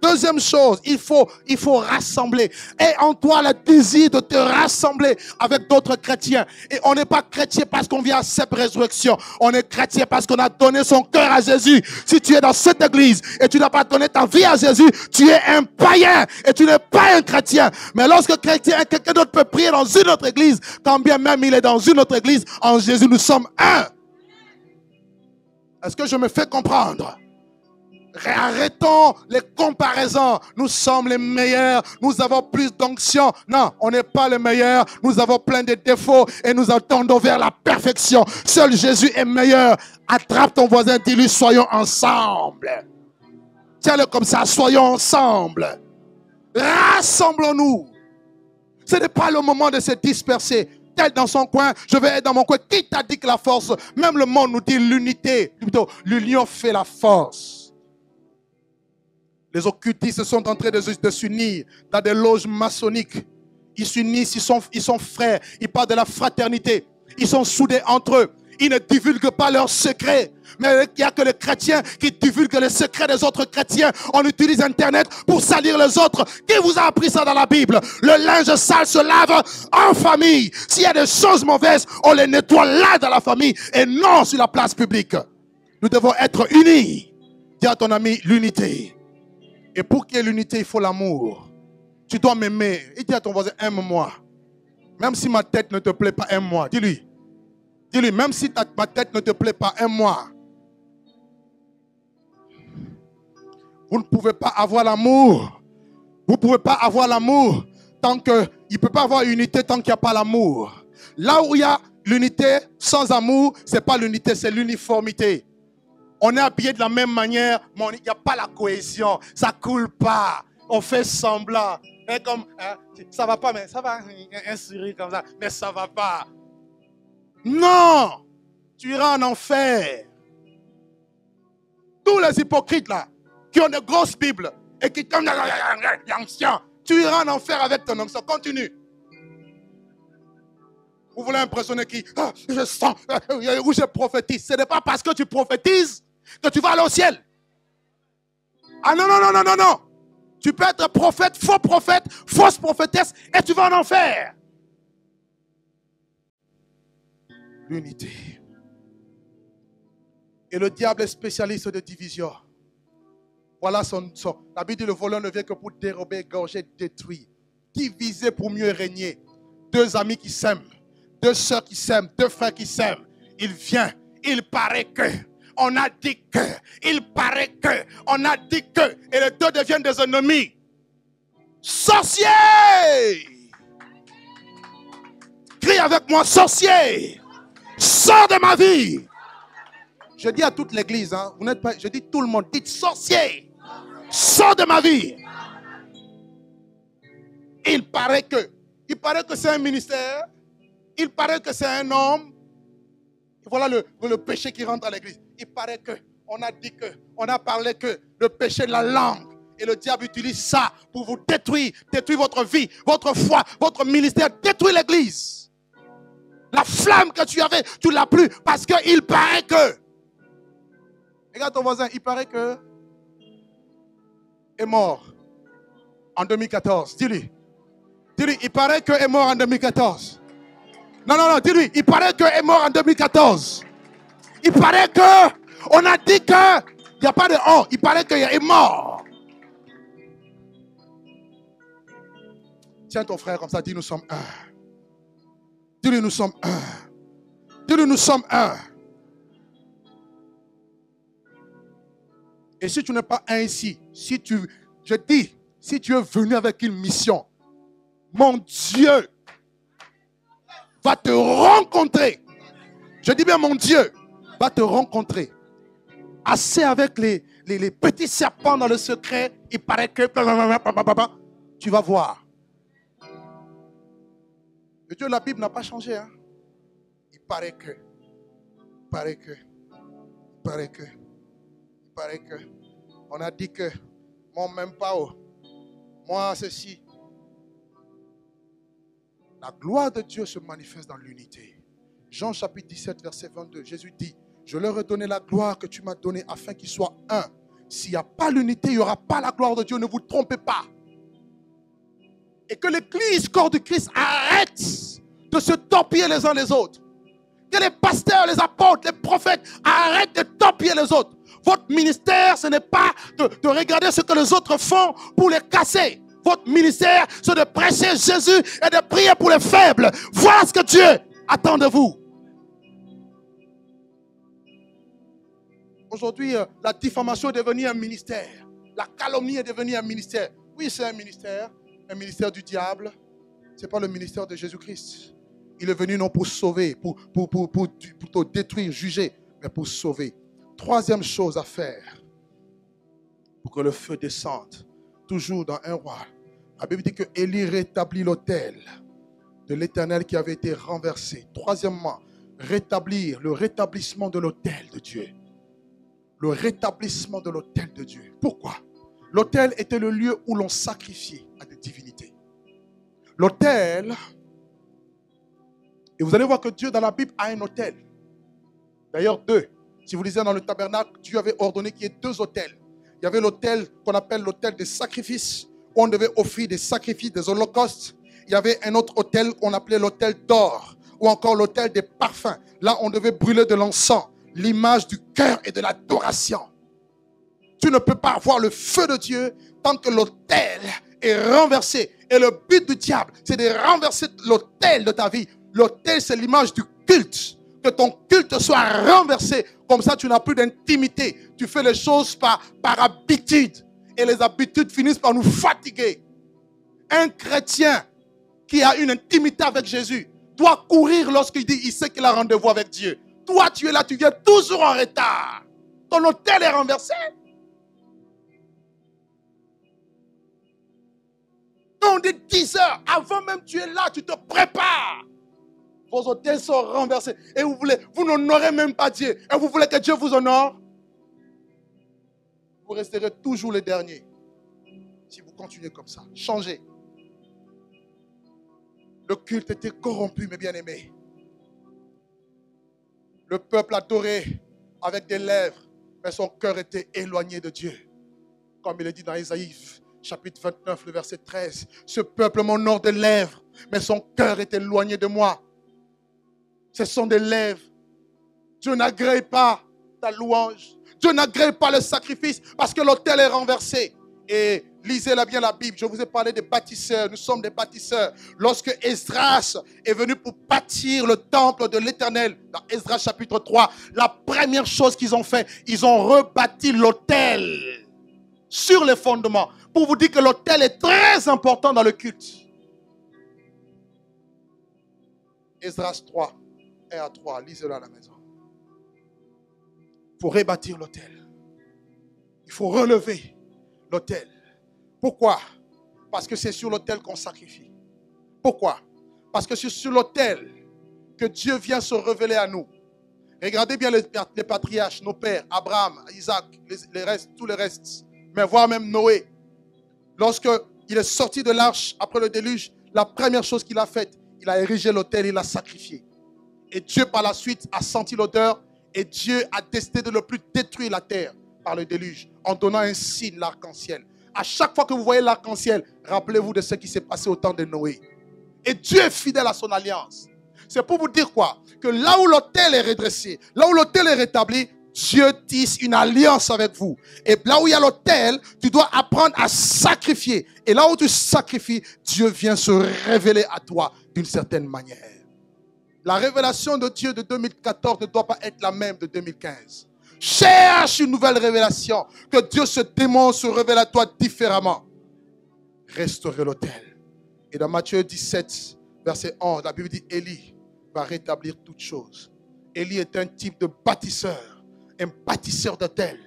S1: Deuxième chose, il faut rassembler. Et en toi, le désir de te rassembler avec d'autres chrétiens. Et on n'est pas chrétien parce qu'on vient à cette résurrection. On est chrétien parce qu'on a donné son cœur à Jésus. Si tu es dans cette église et tu n'as pas donné ta vie à Jésus, tu es un païen et tu n'es pas un chrétien. Mais lorsque quelqu'un d'autre peut prier dans une autre église, quand bien même il est dans une autre église, en Jésus, nous sommes un. Est-ce que je me fais comprendre? Arrêtons les comparaisons. Nous sommes les meilleurs. Nous avons plus d'onction. Non, on n'est pas les meilleurs. Nous avons plein de défauts et nous attendons vers la perfection. Seul Jésus est meilleur. Attrape ton voisin, dis-lui, soyons ensemble. Tiens-le comme ça, soyons ensemble. Rassemblons-nous. Ce n'est pas le moment de se disperser. Tel dans son coin, je vais être dans mon coin. Qui t'a dit que la force, même le monde nous dit l'unité. Plutôt, l'union fait la force. Les occultistes sont en train de s'unir dans des loges maçonniques. Ils s'unissent, ils sont frères. Ils parlent de la fraternité. Ils sont soudés entre eux. Ils ne divulguent pas leurs secrets. Mais il n'y a que les chrétiens qui divulguent les secrets des autres chrétiens. On utilise Internet pour salir les autres. Qui vous a appris ça dans la Bible? Le linge sale se lave en famille. S'il y a des choses mauvaises, on les nettoie là dans la famille et non sur la place publique. Nous devons être unis. Dis à ton ami l'unité. Et pour qu'il y ait l'unité, il faut l'amour. Tu dois m'aimer. Et dis à ton voisin, aime-moi. Même si ma tête ne te plaît pas, aime-moi. Dis-lui. Dis-lui, même si ma tête ne te plaît pas, aime-moi. Vous ne pouvez pas avoir l'amour. Vous ne pouvez pas avoir l'amour tant que... Il ne peut pas avoir unité tant qu'il n'y a pas l'amour. Là où il y a l'unité sans amour, ce n'est pas l'unité, c'est l'uniformité. On est habillé de la même manière, mais il n'y a pas la cohésion. Ça ne coule pas. On fait semblant. Et comme, ça ne va pas, mais ça va. Un sourire comme ça, mais ça ne va pas. Non! Tu iras en enfer. Tous les hypocrites là, qui ont de grosses Bibles et qui tombent dans l'ancien, tu iras en enfer avec ton onction. Continue. Vous voulez impressionner qui? Je sens, où je prophétise. Ce n'est pas parce que tu prophétises que tu vas aller au ciel. Ah non, non, non, non, non, non. Tu peux être prophète, fausse prophétesse, et tu vas en enfer. L'unité. Et le diable est spécialiste de division. Voilà la Bible dit le voleur ne vient que pour dérober, égorger, détruire. Diviser pour mieux régner. Deux amis qui s'aiment, deux sœurs qui s'aiment, deux frères qui s'aiment. Il vient, il paraît que, on a dit que, il paraît que, on a dit que, et les deux deviennent des ennemis. Sorcier! Crie avec moi, sorcier! Sors de ma vie! Je dis à toute l'église, hein, vous n'êtes pas, je dis tout le monde, dites sorcier! Sors de ma vie! Il paraît que c'est un ministère, il paraît que c'est un homme. Voilà le péché qui rentre à l'église. Il paraît que, on a dit que, on a parlé que, le péché de la langue. Et le diable utilise ça pour vous détruire votre vie, votre foi, votre ministère, détruire l'église. La flamme que tu avais, tu ne l'as plus parce qu'il paraît que. Regarde ton voisin, il paraît que est mort en 2014. Dis-lui, il paraît que est mort en 2014. Non, dis-lui, il paraît que est mort en 2014. Il paraît que, on a dit que, il n'y a pas de on, il paraît qu'il est mort. Tiens ton frère comme ça, dis nous sommes un. Dis-lui nous sommes un. Dis-lui nous sommes un. Et si tu n'es pas un ici, si tu es venu avec une mission, mon Dieu va te rencontrer. Je dis bien mon Dieu va te rencontrer. Assez avec les petits serpents dans le secret, il paraît que tu vas voir. Le Dieu de la Bible n'a pas changé. Hein? Il paraît que. On a dit que. Moi, même pas. Moi, ceci. La gloire de Dieu se manifeste dans l'unité. Jean chapitre 17, verset 22. Jésus dit, je leur ai donné la gloire que tu m'as donnée afin qu'ils soient un. S'il n'y a pas l'unité, il n'y aura pas la gloire de Dieu. Ne vous trompez pas. Et que l'église, corps du Christ, arrête de se torpiller les uns les autres. Que les pasteurs, les apôtres, les prophètes arrêtent de torpiller les autres. Votre ministère, ce n'est pas de regarder ce que les autres font pour les casser. Votre ministère, c'est de prêcher Jésus et de prier pour les faibles. Voilà ce que Dieu attend de vous. Aujourd'hui, la diffamation est devenue un ministère. La calomnie est devenue un ministère. Oui, c'est un ministère du diable. Ce n'est pas le ministère de Jésus-Christ. Il est venu non pour sauver, pour te détruire, juger, mais pour sauver. Troisième chose à faire pour que le feu descende. Toujours dans un roi. La Bible dit que Élie rétablit l'autel de l'Éternel qui avait été renversé. Troisièmement, rétablir le rétablissement de l'autel de Dieu. Le rétablissement de l'autel de Dieu. Pourquoi? L'autel était le lieu où l'on sacrifiait à des divinités. L'autel, et vous allez voir que Dieu dans la Bible a un autel. D'ailleurs deux. Si vous lisez dans le tabernacle, Dieu avait ordonné qu'il y ait deux autels. Il y avait l'autel qu'on appelle l'autel des sacrifices, où on devait offrir des sacrifices, des holocaustes. Il y avait un autre autel qu'on appelait l'autel d'or, ou encore l'autel des parfums. Là, on devait brûler de l'encens, l'image du cœur et de l'adoration. Tu ne peux pas avoir le feu de Dieu tant que l'autel est renversé. Et le but du diable, c'est de renverser l'autel de ta vie. L'autel, c'est l'image du culte. Que ton culte soit renversé. Comme ça, tu n'as plus d'intimité. Tu fais les choses par habitude. Et les habitudes finissent par nous fatiguer. Un chrétien qui a une intimité avec Jésus doit courir lorsqu'il dit, il sait qu'il a rendez-vous avec Dieu. Toi, tu es là, tu viens toujours en retard. Ton autel est renversé. On dit 10 heures. Avant même tu es là, tu te prépares. Vos autels sont renversés. Et vous n'honorez même pas Dieu. Et vous voulez que Dieu vous honore? Vous resterez toujours les derniers. Si vous continuez comme ça. Changez. Le culte était corrompu, mes bien-aimés. Le peuple adorait avec des lèvres, mais son cœur était éloigné de Dieu. Comme il est dit dans Isaïe, chapitre 29, le verset 13. Ce peuple m'honore des lèvres, mais son cœur est éloigné de moi. Ce sont des lèvres. Dieu n'agrée pas ta louange. Dieu n'agrée pas le sacrifice parce que l'autel est renversé. Et lisez-la bien la Bible. Je vous ai parlé des bâtisseurs. Nous sommes des bâtisseurs. Lorsque Esdras est venu pour bâtir le temple de l'Éternel, dans Esdras chapitre 3, la première chose qu'ils ont fait, ils ont rebâti l'autel sur les fondements. Pour vous dire que l'autel est très important dans le culte. Esdras 3, 1 à 3, lisez-le à la maison. Il faut rebâtir l'autel. Il faut relever l'autel. Pourquoi? Parce que c'est sur l'autel qu'on sacrifie. Pourquoi? Parce que c'est sur l'autel que Dieu vient se révéler à nous. Regardez bien les patriarches, nos pères, Abraham, Isaac, les restes, tous les restes, mais voire même Noé. Lorsqu'il est sorti de l'arche après le déluge, la première chose qu'il a faite, il a érigé l'autel, il l'a sacrifié. Et Dieu par la suite a senti l'odeur et Dieu a décidé de ne plus détruire la terre par le déluge en donnant un signe, l'arc-en-ciel. À chaque fois que vous voyez l'arc-en-ciel, rappelez-vous de ce qui s'est passé au temps de Noé. Et Dieu est fidèle à son alliance. C'est pour vous dire quoi? Que là où l'autel est redressé, là où l'autel est rétabli, Dieu tisse une alliance avec vous. Et là où il y a l'autel, tu dois apprendre à sacrifier. Et là où tu sacrifies, Dieu vient se révéler à toi d'une certaine manière. La révélation de Dieu de 2014 ne doit pas être la même de 2015. Cherche une nouvelle révélation. Que Dieu se démontre, se révèle à toi différemment. Restaurer l'autel. Et dans Matthieu 17, verset 11, la Bible dit Élie va rétablir toutes choses. Élie est un type de bâtisseur, un bâtisseur d'autel.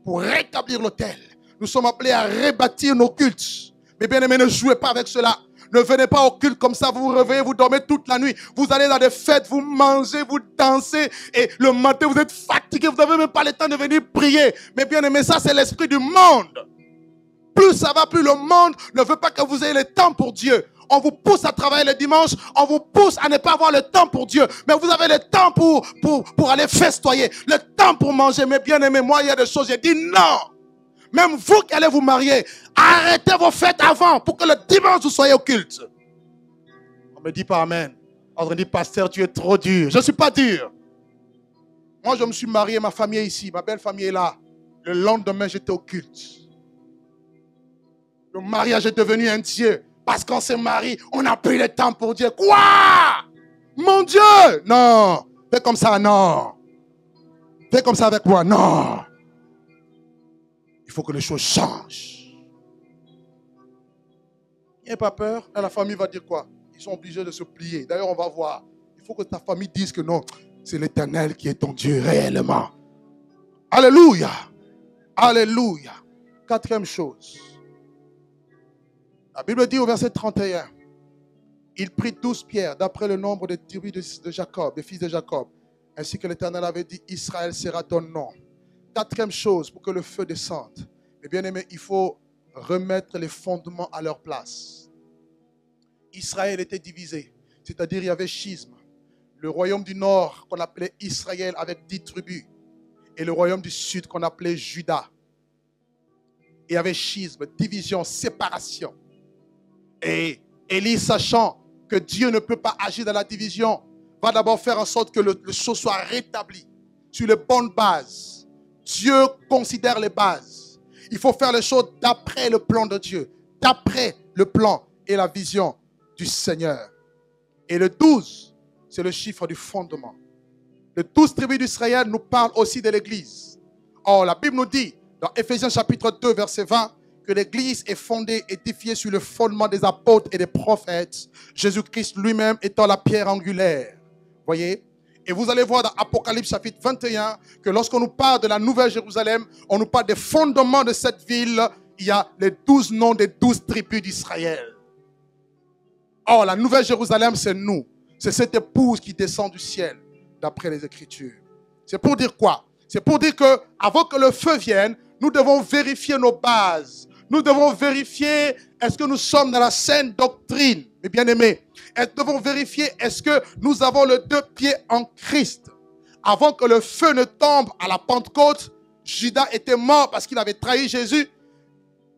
S1: Pour rétablir l'autel, nous sommes appelés à rebâtir nos cultes. Mais bien aimés, ne jouez pas avec cela. Ne venez pas au culte comme ça, vous vous réveillez, vous dormez toute la nuit. Vous allez dans des fêtes, vous mangez, vous dansez. Et le matin, vous êtes fatigué, vous n'avez même pas le temps de venir prier. Mais bien aimé, ça c'est l'esprit du monde. Plus ça va, plus le monde ne veut pas que vous ayez le temps pour Dieu. On vous pousse à travailler le dimanche, on vous pousse à ne pas avoir le temps pour Dieu. Mais vous avez le temps pour aller festoyer, le temps pour manger. Mais bien aimé, moi il y a des choses, j'ai dit non. Même vous qui allez vous marier, arrêtez vos fêtes avant pour que le dimanche vous soyez au culte. On me dit pas amen. On me dit, pasteur, tu es trop dur. Je ne suis pas dur. Moi, je me suis marié, ma famille est ici, ma belle famille est là. Le lendemain, j'étais au culte. Le mariage est devenu un Dieu. Parce qu'on s'est marié, on n'a plus le temps pour Dieu. Quoi? Mon Dieu! Non. Fais comme ça, non. Fais comme ça avec moi, non. Il faut que les choses changent. N'ayez pas peur. Et la famille va dire quoi? Ils sont obligés de se plier. D'ailleurs, on va voir. Il faut que ta famille dise que non, c'est l'Éternel qui est ton Dieu réellement. Alléluia. Alléluia. Quatrième chose. La Bible dit au verset 31, il prit 12 pierres d'après le nombre des tribus de Jacob, des fils de Jacob, ainsi que l'Éternel avait dit, Israël sera ton nom. Quatrième chose pour que le feu descende. Mais bien aimé, il faut remettre les fondements à leur place. Israël était divisé, c'est-à-dire il y avait schisme. Le royaume du nord qu'on appelait Israël avec 10 tribus et le royaume du sud qu'on appelait Juda. Il y avait schisme, division, séparation. Et Élie, sachant que Dieu ne peut pas agir dans la division, va d'abord faire en sorte que le chose soit rétabli sur les bonnes bases. Dieu considère les bases. Il faut faire les choses d'après le plan de Dieu, d'après le plan et la vision du Seigneur. Et le 12, c'est le chiffre du fondement. Les 12 tribus d'Israël nous parlent aussi de l'Église. Or, la Bible nous dit, dans Éphésiens chapitre 2, verset 20, que l'Église est fondée, édifiée sur le fondement des apôtres et des prophètes, Jésus-Christ lui-même étant la pierre angulaire. Voyez? Et vous allez voir dans Apocalypse chapitre 21 que lorsqu'on nous parle de la Nouvelle Jérusalem, on nous parle des fondements de cette ville. Il y a les 12 noms des 12 tribus d'Israël. Or, la Nouvelle Jérusalem, c'est nous. C'est cette épouse qui descend du ciel, d'après les Écritures. C'est pour dire quoi? C'est pour dire que avant que le feu vienne, nous devons vérifier nos bases. Nous devons vérifier, est-ce que nous sommes dans la saine doctrine, mes bien-aimés. Nous devons vérifier, est-ce que nous avons les 2 pieds en Christ. Avant que le feu ne tombe à la Pentecôte, Judas était mort parce qu'il avait trahi Jésus.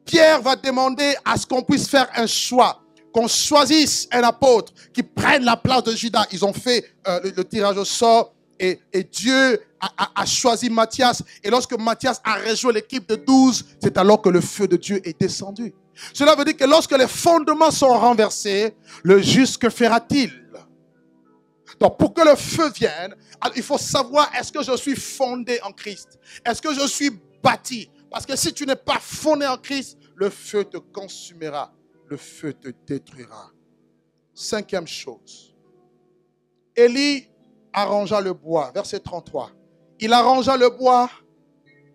S1: Pierre va demander à ce qu'on puisse faire un choix. qu'on choisisse un apôtre qui prenne la place de Judas. Ils ont fait le tirage au sort et Dieu a choisi Matthias. Et lorsque Matthias a rejoint l'équipe de 12, c'est alors que le feu de Dieu est descendu. Cela veut dire que lorsque les fondements sont renversés, le juste, que fera-t-il? Donc pour que le feu vienne, il faut savoir, est-ce que je suis fondé en Christ? Est-ce que je suis bâti? Parce que si tu n'es pas fondé en Christ, le feu te consumera, le feu te détruira. Cinquième chose, Élie arrangea le bois, verset 33. Il arrangea le bois.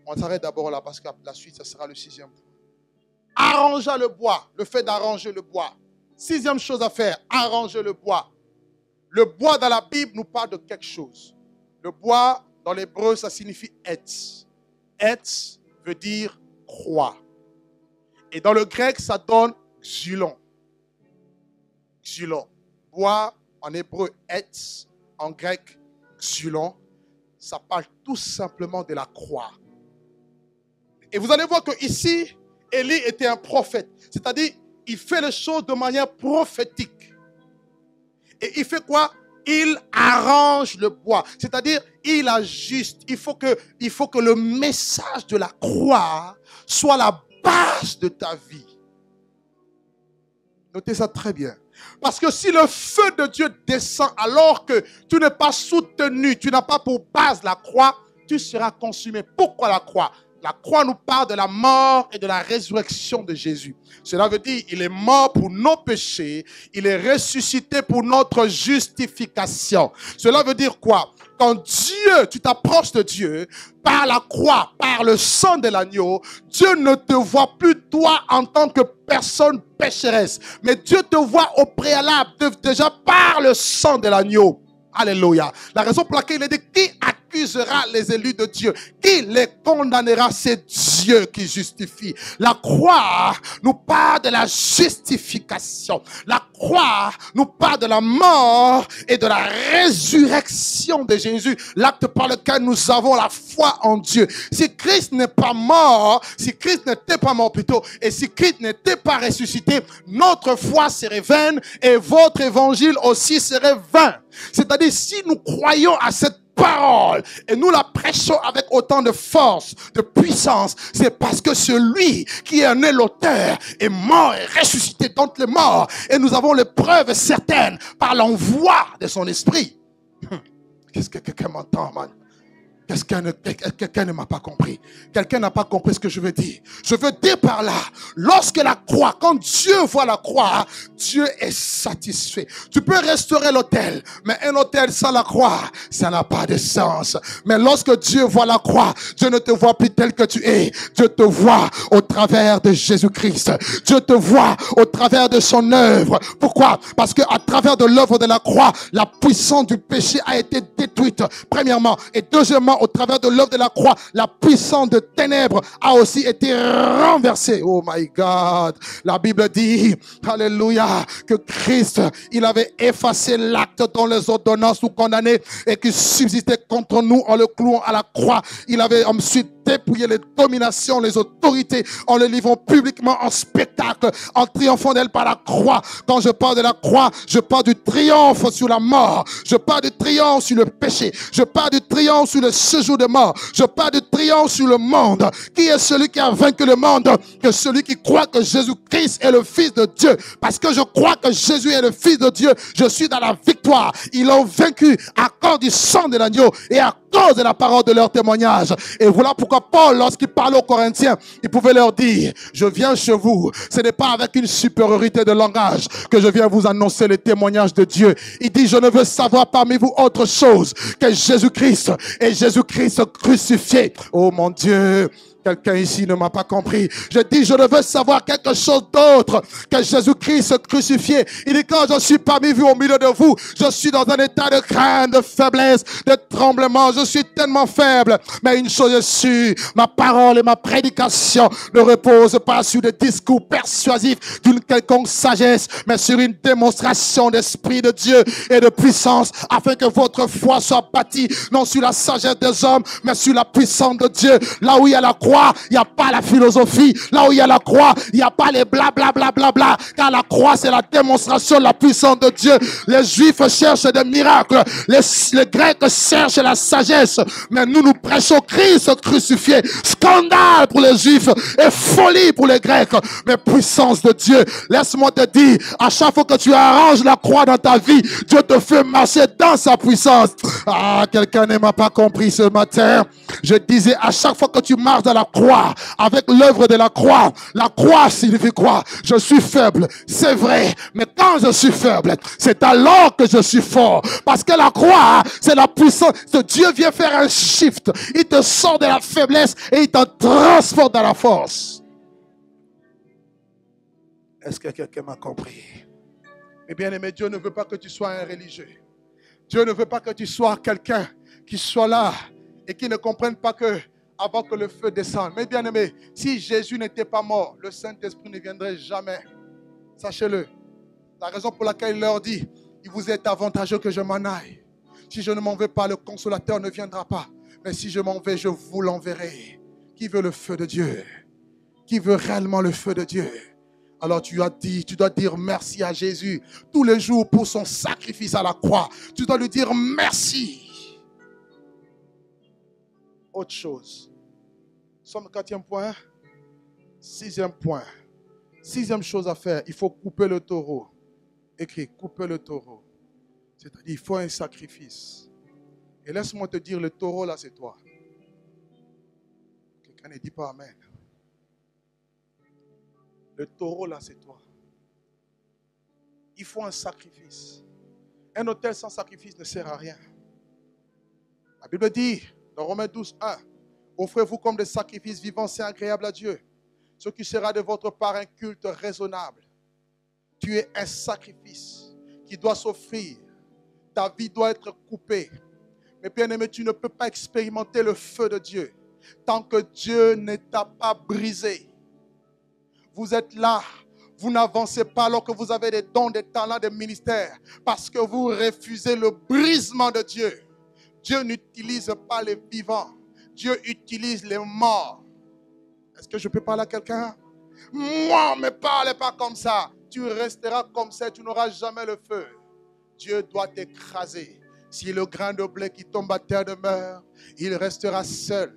S1: On s'arrête d'abord là parce que la suite, ça sera le sixième point. Arrangea le bois, le fait d'arranger le bois. Sixième chose à faire, arranger le bois. Le bois dans la Bible nous parle de quelque chose. Le bois, dans l'hébreu, ça signifie etz. Etz veut dire croix. Et dans le grec, ça donne xylon. Xylon. Bois, en hébreu, etz. En grec, xylon. Ça parle tout simplement de la croix. Et vous allez voir que ici, Élie était un prophète. C'est-à-dire, il fait les choses de manière prophétique. Et il fait quoi? Il arrange le bois. C'est-à-dire, il ajuste. Il faut que le message de la croix soit la base de ta vie. Notez ça très bien. Parce que si le feu de Dieu descend alors que tu n'es pas soutenu, tu n'as pas pour base la croix, tu seras consumé. Pourquoi la croix? La croix nous parle de la mort et de la résurrection de Jésus. Cela veut dire qu'il est mort pour nos péchés, il est ressuscité pour notre justification. Cela veut dire quoi? Quand Dieu, tu t'approches de Dieu, par la croix, par le sang de l'agneau, Dieu ne te voit plus toi en tant que personne pécheresse, mais Dieu te voit au préalable, déjà par le sang de l'agneau. Alléluia. La raison pour laquelle il est dit, qui accusera les élus de Dieu? Qui les condamnera? C'est Dieu qui justifie. La croix nous parle de la justification. La croix nous parle de la mort et de la résurrection de Jésus. L'acte par lequel nous avons la foi en Dieu. Si Christ n'est pas mort, si Christ n'était pas mort plutôt, et si Christ n'était pas ressuscité, notre foi serait vaine et votre évangile aussi serait vain. C'est-à-dire, si nous croyons à cette parole et nous la prêchons avec autant de force, de puissance, c'est parce que celui qui en est l'auteur est mort et ressuscité d'entre les morts. Et nous avons les preuves certaines par l'envoi de son esprit. Qu'est-ce que quelqu'un m'entend, man? Quelqu'un ne m'a pas compris. Quelqu'un n'a pas compris ce que je veux dire. Je veux dire par là, lorsque la croix, quand Dieu voit la croix, Dieu est satisfait. Tu peux restaurer l'autel, mais un autel sans la croix, ça n'a pas de sens. Mais lorsque Dieu voit la croix, Dieu ne te voit plus tel que tu es. Dieu te voit au travers de Jésus-Christ. Dieu te voit au travers de son œuvre. Pourquoi? Parce que à travers de l'œuvre de la croix, la puissance du péché a été détruite, premièrement. Et deuxièmement, au travers de l'œuvre de la croix, la puissance de ténèbres a aussi été renversée. Oh my God. La Bible dit, alléluia, que Christ, il avait effacé l'acte dont les ordonnances nous condamnaient et qui subsistait contre nous en le clouant à la croix. Il avait ensuite dépouillé les dominations, les autorités, en les livrant publiquement en spectacle, en triomphant d'elle par la croix. Quand je parle de la croix, je parle du triomphe sur la mort. Je parle du triomphe sur le péché. Je parle du triomphe sur le séjour de mort. Je parle du triomphe sur le monde. Qui est celui qui a vaincu le monde? Que celui qui croit que Jésus-Christ est le Fils de Dieu. Parce que je crois que Jésus est le Fils de Dieu, je suis dans la victoire. Ils l'ont vaincu à cause du sang de l'agneau et à cause de la parole de leur témoignage. Et voilà pourquoi Paul, lorsqu'il parlait aux Corinthiens, il pouvait leur dire, je viens chez vous. Ce n'est pas avec une supériorité de langage que je viens vous annoncer les témoignages de Dieu. Il dit, je ne veux savoir parmi vous autre chose que Jésus-Christ et Jésus-Christ crucifié. Oh mon Dieu! Quelqu'un ici ne m'a pas compris. Je dis, je ne veux savoir quelque chose d'autre que Jésus-Christ crucifié. Il dit, quand je suis parmi vous, au milieu de vous, je suis dans un état de crainte, de faiblesse, de tremblement. Je suis tellement faible. Mais une chose est sûre, ma parole et ma prédication ne reposent pas sur des discours persuasifs d'une quelconque sagesse, mais sur une démonstration d'esprit de Dieu et de puissance, afin que votre foi soit bâtie, non sur la sagesse des hommes, mais sur la puissance de Dieu. Là où il y a la croix, croix, il n'y a pas la philosophie. Là où il y a la croix, il n'y a pas les blablabla. Car la croix, c'est la démonstration de la puissance de Dieu. Les Juifs cherchent des miracles. Les Grecs cherchent la sagesse. Mais nous prêchons Christ crucifié. Scandale pour les Juifs et folie pour les Grecs. Mais puissance de Dieu. Laisse-moi te dire, à chaque fois que tu arranges la croix dans ta vie, Dieu te fait marcher dans sa puissance. Ah, quelqu'un ne m'a pas compris ce matin. Je disais, à chaque fois que tu marches dans la croix, avec l'œuvre de la croix signifie quoi? Je suis faible, c'est vrai. Mais quand je suis faible, c'est alors que je suis fort. Parce que la croix, c'est la puissance. Dieu vient faire un shift. Il te sort de la faiblesse et il te transporte dans la force. Est-ce que quelqu'un m'a compris? Mais bien aimé, Dieu ne veut pas que tu sois un religieux. Dieu ne veut pas que tu sois quelqu'un qui soit là et qui ne comprenne pas que avant que le feu descende. Mais bien aimé, si Jésus n'était pas mort, le Saint-Esprit ne viendrait jamais. Sachez-le. La raison pour laquelle il leur dit, il vous est avantageux que je m'en aille. Si je ne m'en vais pas, le consolateur ne viendra pas. Mais si je m'en vais, je vous l'enverrai. Qui veut le feu de Dieu? Qui veut réellement le feu de Dieu? Alors tu dois dire merci à Jésus tous les jours pour son sacrifice à la croix. Tu dois lui dire merci. Autre chose. Somme 4e point. 6e point. 6e chose à faire. Il faut couper le taureau. Écris, couper le taureau. C'est-à-dire, il faut un sacrifice. Et laisse-moi te dire, le taureau là, c'est toi. Quelqu'un ne dit pas amen. Le taureau là, c'est toi. Il faut un sacrifice. Un autel sans sacrifice ne sert à rien. La Bible dit, dans Romains 12, 1, offrez-vous comme des sacrifices vivants, c'est agréable à Dieu. Ce qui sera de votre part un culte raisonnable. Tu es un sacrifice qui doit s'offrir. Ta vie doit être coupée. Mais bien aimé, tu ne peux pas expérimenter le feu de Dieu tant que Dieu ne t'a pas brisé. Vous êtes là, vous n'avancez pas alors que vous avez des dons, des talents, des ministères, parce que vous refusez le brisement de Dieu. Dieu n'utilise pas les vivants, Dieu utilise les morts. Est-ce que je peux parler à quelqu'un? Moi, ne me parlez pas comme ça. Tu resteras comme ça, tu n'auras jamais le feu. Dieu doit t'écraser. Si le grain de blé qui tombe à terre demeure, il restera seul.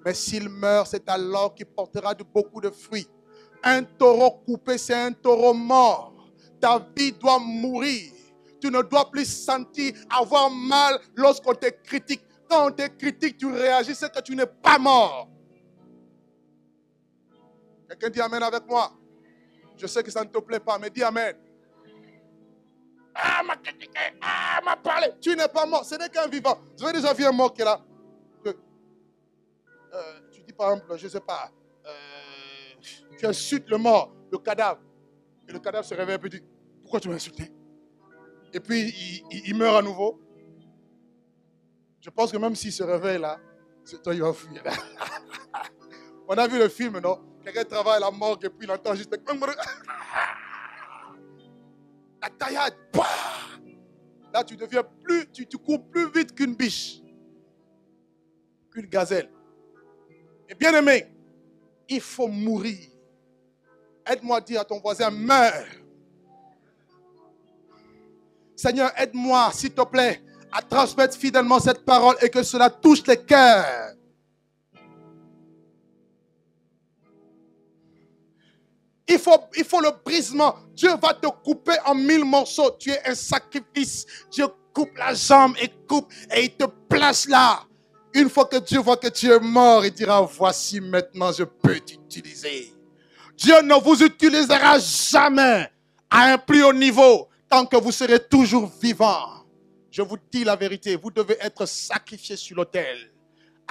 S1: Mais s'il meurt, c'est alors qu'il portera beaucoup de fruits. Un taureau coupé, c'est un taureau mort. Ta vie doit mourir. Tu ne dois plus sentir avoir mal lorsqu'on te critique. Quand on te critique, tu réagis, c'est que tu n'es pas mort. Quelqu'un dit amen avec moi? Je sais que ça ne te plaît pas, mais dis amen. Ah, m'a critiqué, ah, m'a parlé. Tu n'es pas mort, ce n'est qu'un vivant. Vous avez déjà vu un mort qui est là. Tu dis par exemple, je ne sais pas, tu insultes le mort, le cadavre. Et le cadavre se réveille et dit, pourquoi tu m'as insulté? Et puis il meurt à nouveau. Je pense que même s'il se réveille là, c'est toi qui vas fuir. On a vu le film, non? Quelqu'un travaille à la morgue et puis il entend juste la taillade. Là, tu deviens plus, tu cours plus vite qu'une biche, qu'une gazelle. Et bien aimé, il faut mourir. Aide-moi à dire à ton voisin, meurs. Seigneur, aide-moi, s'il te plaît, à transmettre fidèlement cette parole et que cela touche les cœurs. Il faut le brisement. Dieu va te couper en 1000 morceaux. Tu es un sacrifice. Dieu coupe la jambe et coupe et il te place là. Une fois que Dieu voit que tu es mort, il dira, voici maintenant je peux t'utiliser. Dieu ne vous utilisera jamais à un plus haut niveau tant que vous serez toujours vivant. Je vous dis la vérité, vous devez être sacrifié sur l'autel.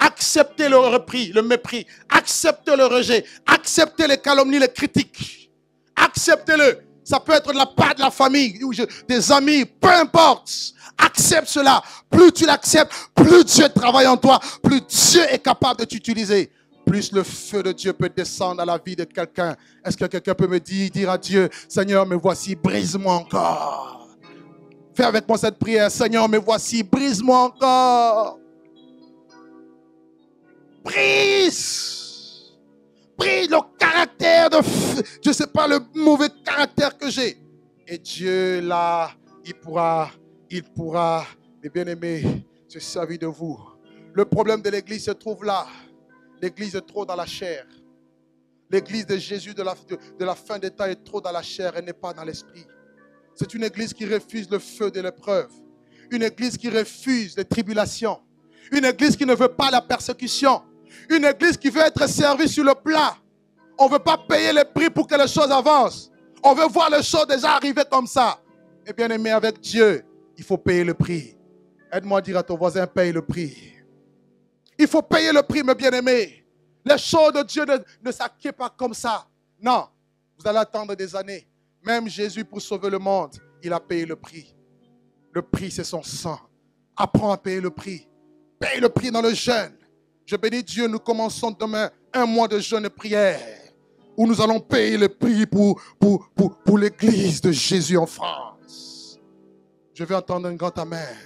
S1: Acceptez le mépris, acceptez le rejet, acceptez les calomnies, les critiques. Acceptez-le. Ça peut être de la part de la famille, des amis, peu importe. Accepte cela. Plus tu l'acceptes, plus Dieu travaille en toi, plus Dieu est capable de t'utiliser. Plus le feu de Dieu peut descendre à la vie de quelqu'un. Est-ce que quelqu'un peut me dire à Dieu, Seigneur, me voici, brise-moi encore. Fais avec moi cette prière, Seigneur, me voici, brise-moi encore. Brise. l'esprit, le caractère de, je ne sais pas, le mauvais caractère que j'ai. Et Dieu, là, il pourra, mes bien-aimés, se servir de vous. Le problème de l'église se trouve là. L'église est trop dans la chair. L'église de Jésus de la fin des temps est trop dans la chair et n'est pas dans l'esprit. C'est une église qui refuse le feu de l'épreuve. Une église qui refuse les tribulations. Une église qui ne veut pas la persécution. Une église qui veut être servie sur le plat. On ne veut pas payer les prix pour que les choses avancent. On veut voir les choses déjà arriver comme ça. Et bien aimé, avec Dieu, il faut payer le prix. Aide-moi à dire à ton voisin, paye le prix. Il faut payer le prix, mes bien-aimés. Les choses de Dieu ne s'acquièrent pas comme ça. Non, vous allez attendre des années. Même Jésus, pour sauver le monde, il a payé le prix. Le prix, c'est son sang. Apprends à payer le prix. Paye le prix dans le jeûne. Je bénis Dieu, nous commençons demain un mois de jeûne et prière où nous allons payer le prix pour l'église de Jésus en France. Je vais entendre un grand amen.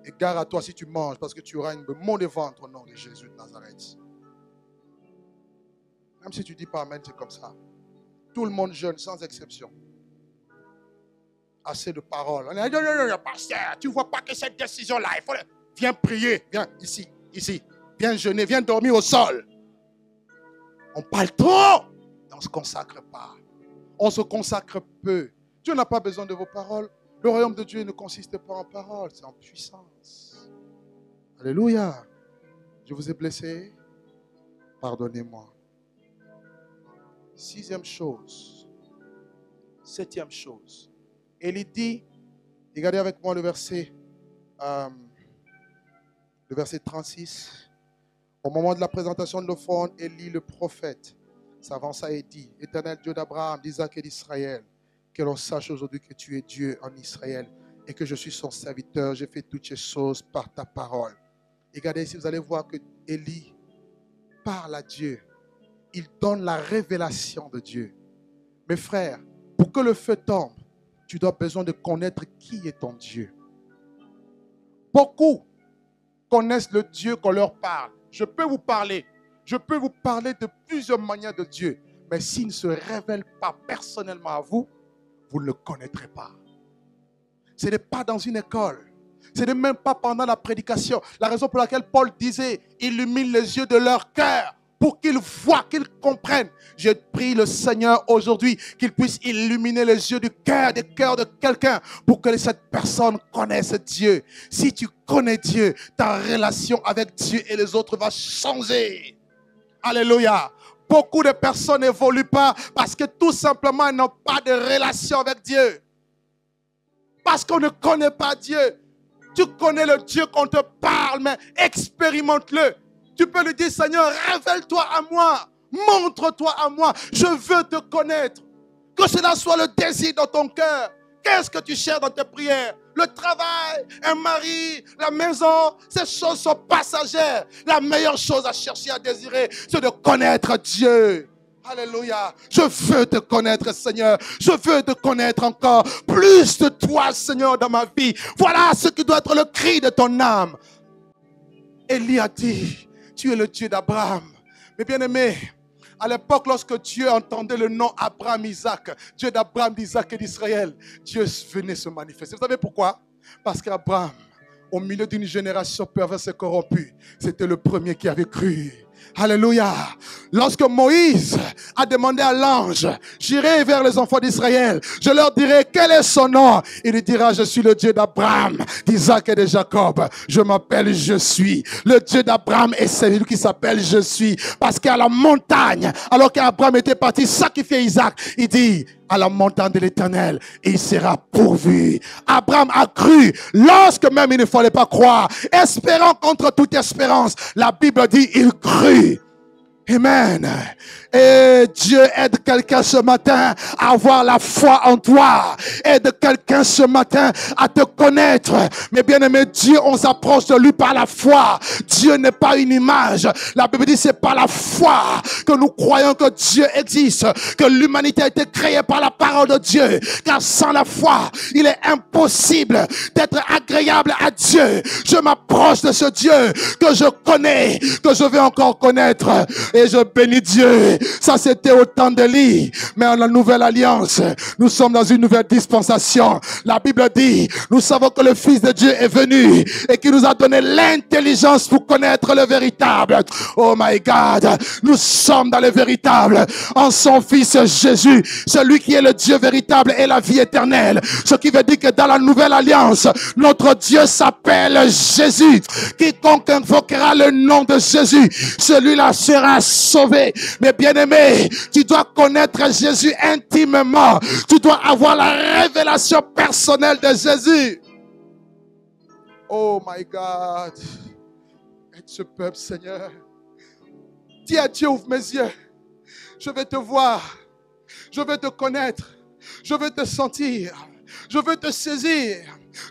S1: Et gare à toi si tu manges parce que tu auras une mot de ventre au nom de Jésus de Nazareth. Même si tu ne dis pas amen, c'est comme ça. Tout le monde jeûne sans exception. Assez de paroles. On dit, non, pasteur, tu ne vois pas que cette décision-là, il faut... Viens prier, viens ici. Viens jeûner, viens dormir au sol. On parle trop, mais on ne se consacre pas. On se consacre peu. Dieu n'a pas besoin de vos paroles. Le royaume de Dieu ne consiste pas en paroles, c'est en puissance. Alléluia. Je vous ai blessé. Pardonnez-moi. 6e chose. 7e chose. Élie dit, regardez avec moi le verset 36. Au moment de la présentation de l'offrande, Élie le prophète s'avança et dit, Éternel Dieu d'Abraham, d'Isaac et d'Israël, que l'on sache aujourd'hui que tu es Dieu en Israël et que je suis son serviteur. J'ai fait toutes ces choses par ta parole. Et regardez ici, vous allez voir que Élie parle à Dieu. Il donne la révélation de Dieu. Mes frères, pour que le feu tombe, tu dois besoin de connaître qui est ton Dieu. Beaucoup connaissent le Dieu qu'on leur parle. Je peux vous parler de plusieurs manières de Dieu. Mais s'il ne se révèle pas personnellement à vous, vous ne le connaîtrez pas. Ce n'est pas dans une école. Ce n'est même pas pendant la prédication. La raison pour laquelle Paul disait, illumine les yeux de leur cœur pour qu'ils voient, qu'ils comprennent. Je prie le Seigneur aujourd'hui qu'il puisse illuminer les yeux du cœur, des cœurs de quelqu'un pour que cette personne connaisse Dieu. Si tu connais Dieu, ta relation avec Dieu et les autres va changer. Alléluia. Beaucoup de personnes n'évoluent pas parce que tout simplement elles n'ont pas de relation avec Dieu. Parce qu'on ne connaît pas Dieu. Tu connais le Dieu qu'on te parle, mais expérimente-le. Tu peux lui dire, Seigneur, révèle-toi à moi. Montre-toi à moi. Je veux te connaître. Que cela soit le désir dans ton cœur. Qu'est-ce que tu cherches dans tes prières? Le travail, un mari, la maison, ces choses sont passagères. La meilleure chose à chercher, à désirer, c'est de connaître Dieu. Alléluia. Je veux te connaître, Seigneur. Je veux te connaître encore. Plus de toi, Seigneur, dans ma vie. Voilà ce qui doit être le cri de ton âme. Élie a dit, tu es le Dieu d'Abraham. Mais bien aimé, à l'époque, lorsque Dieu entendait le nom Abraham, Isaac, Dieu d'Abraham, d'Isaac et d'Israël, Dieu venait se manifester. Vous savez pourquoi? Parce qu'Abraham, au milieu d'une génération perverse et corrompue, c'était le premier qui avait cru. Alléluia. Lorsque Moïse a demandé à l'ange, j'irai vers les enfants d'Israël, je leur dirai quel est son nom. Il lui dira, je suis le Dieu d'Abraham, d'Isaac et de Jacob. Je m'appelle Je suis. Le Dieu d'Abraham est celui qui s'appelle Je suis. Parce qu'à la montagne, alors qu'Abraham était parti sacrifier Isaac, il dit, à la montagne de l'Éternel, et il sera pourvu. Abraham a cru, lorsque même il ne fallait pas croire, espérant contre toute espérance. La Bible dit, il crut. Amen. Et Dieu aide quelqu'un ce matin à avoir la foi en toi. Aide quelqu'un ce matin à te connaître. Mais bien aimé, Dieu, on s'approche de lui par la foi. Dieu n'est pas une image. La Bible dit c'est par la foi que nous croyons que Dieu existe, que l'humanité a été créée par la parole de Dieu. Car sans la foi, il est impossible d'être agréable à Dieu. Je m'approche de ce Dieu que je connais, que je vais encore connaître. Et je bénis Dieu. Ça c'était au temps d'Élie. Mais en la nouvelle alliance, nous sommes dans une nouvelle dispensation. La Bible dit, nous savons que le Fils de Dieu est venu et qu'il nous a donné l'intelligence pour connaître le véritable. Oh my God, nous sommes dans le véritable en son Fils Jésus, celui qui est le Dieu véritable et la vie éternelle. Ce qui veut dire que dans la nouvelle alliance, notre Dieu s'appelle Jésus. Quiconque invoquera le nom de Jésus, celui-là sera sauvé. Mais bien-aimé, tu dois connaître Jésus intimement. Tu dois avoir la révélation personnelle de Jésus. Oh my God. Aide ce peuple, Seigneur. Dis à Dieu, ouvre mes yeux. Je vais te voir. Je vais te connaître. Je veux te sentir. Je veux te saisir.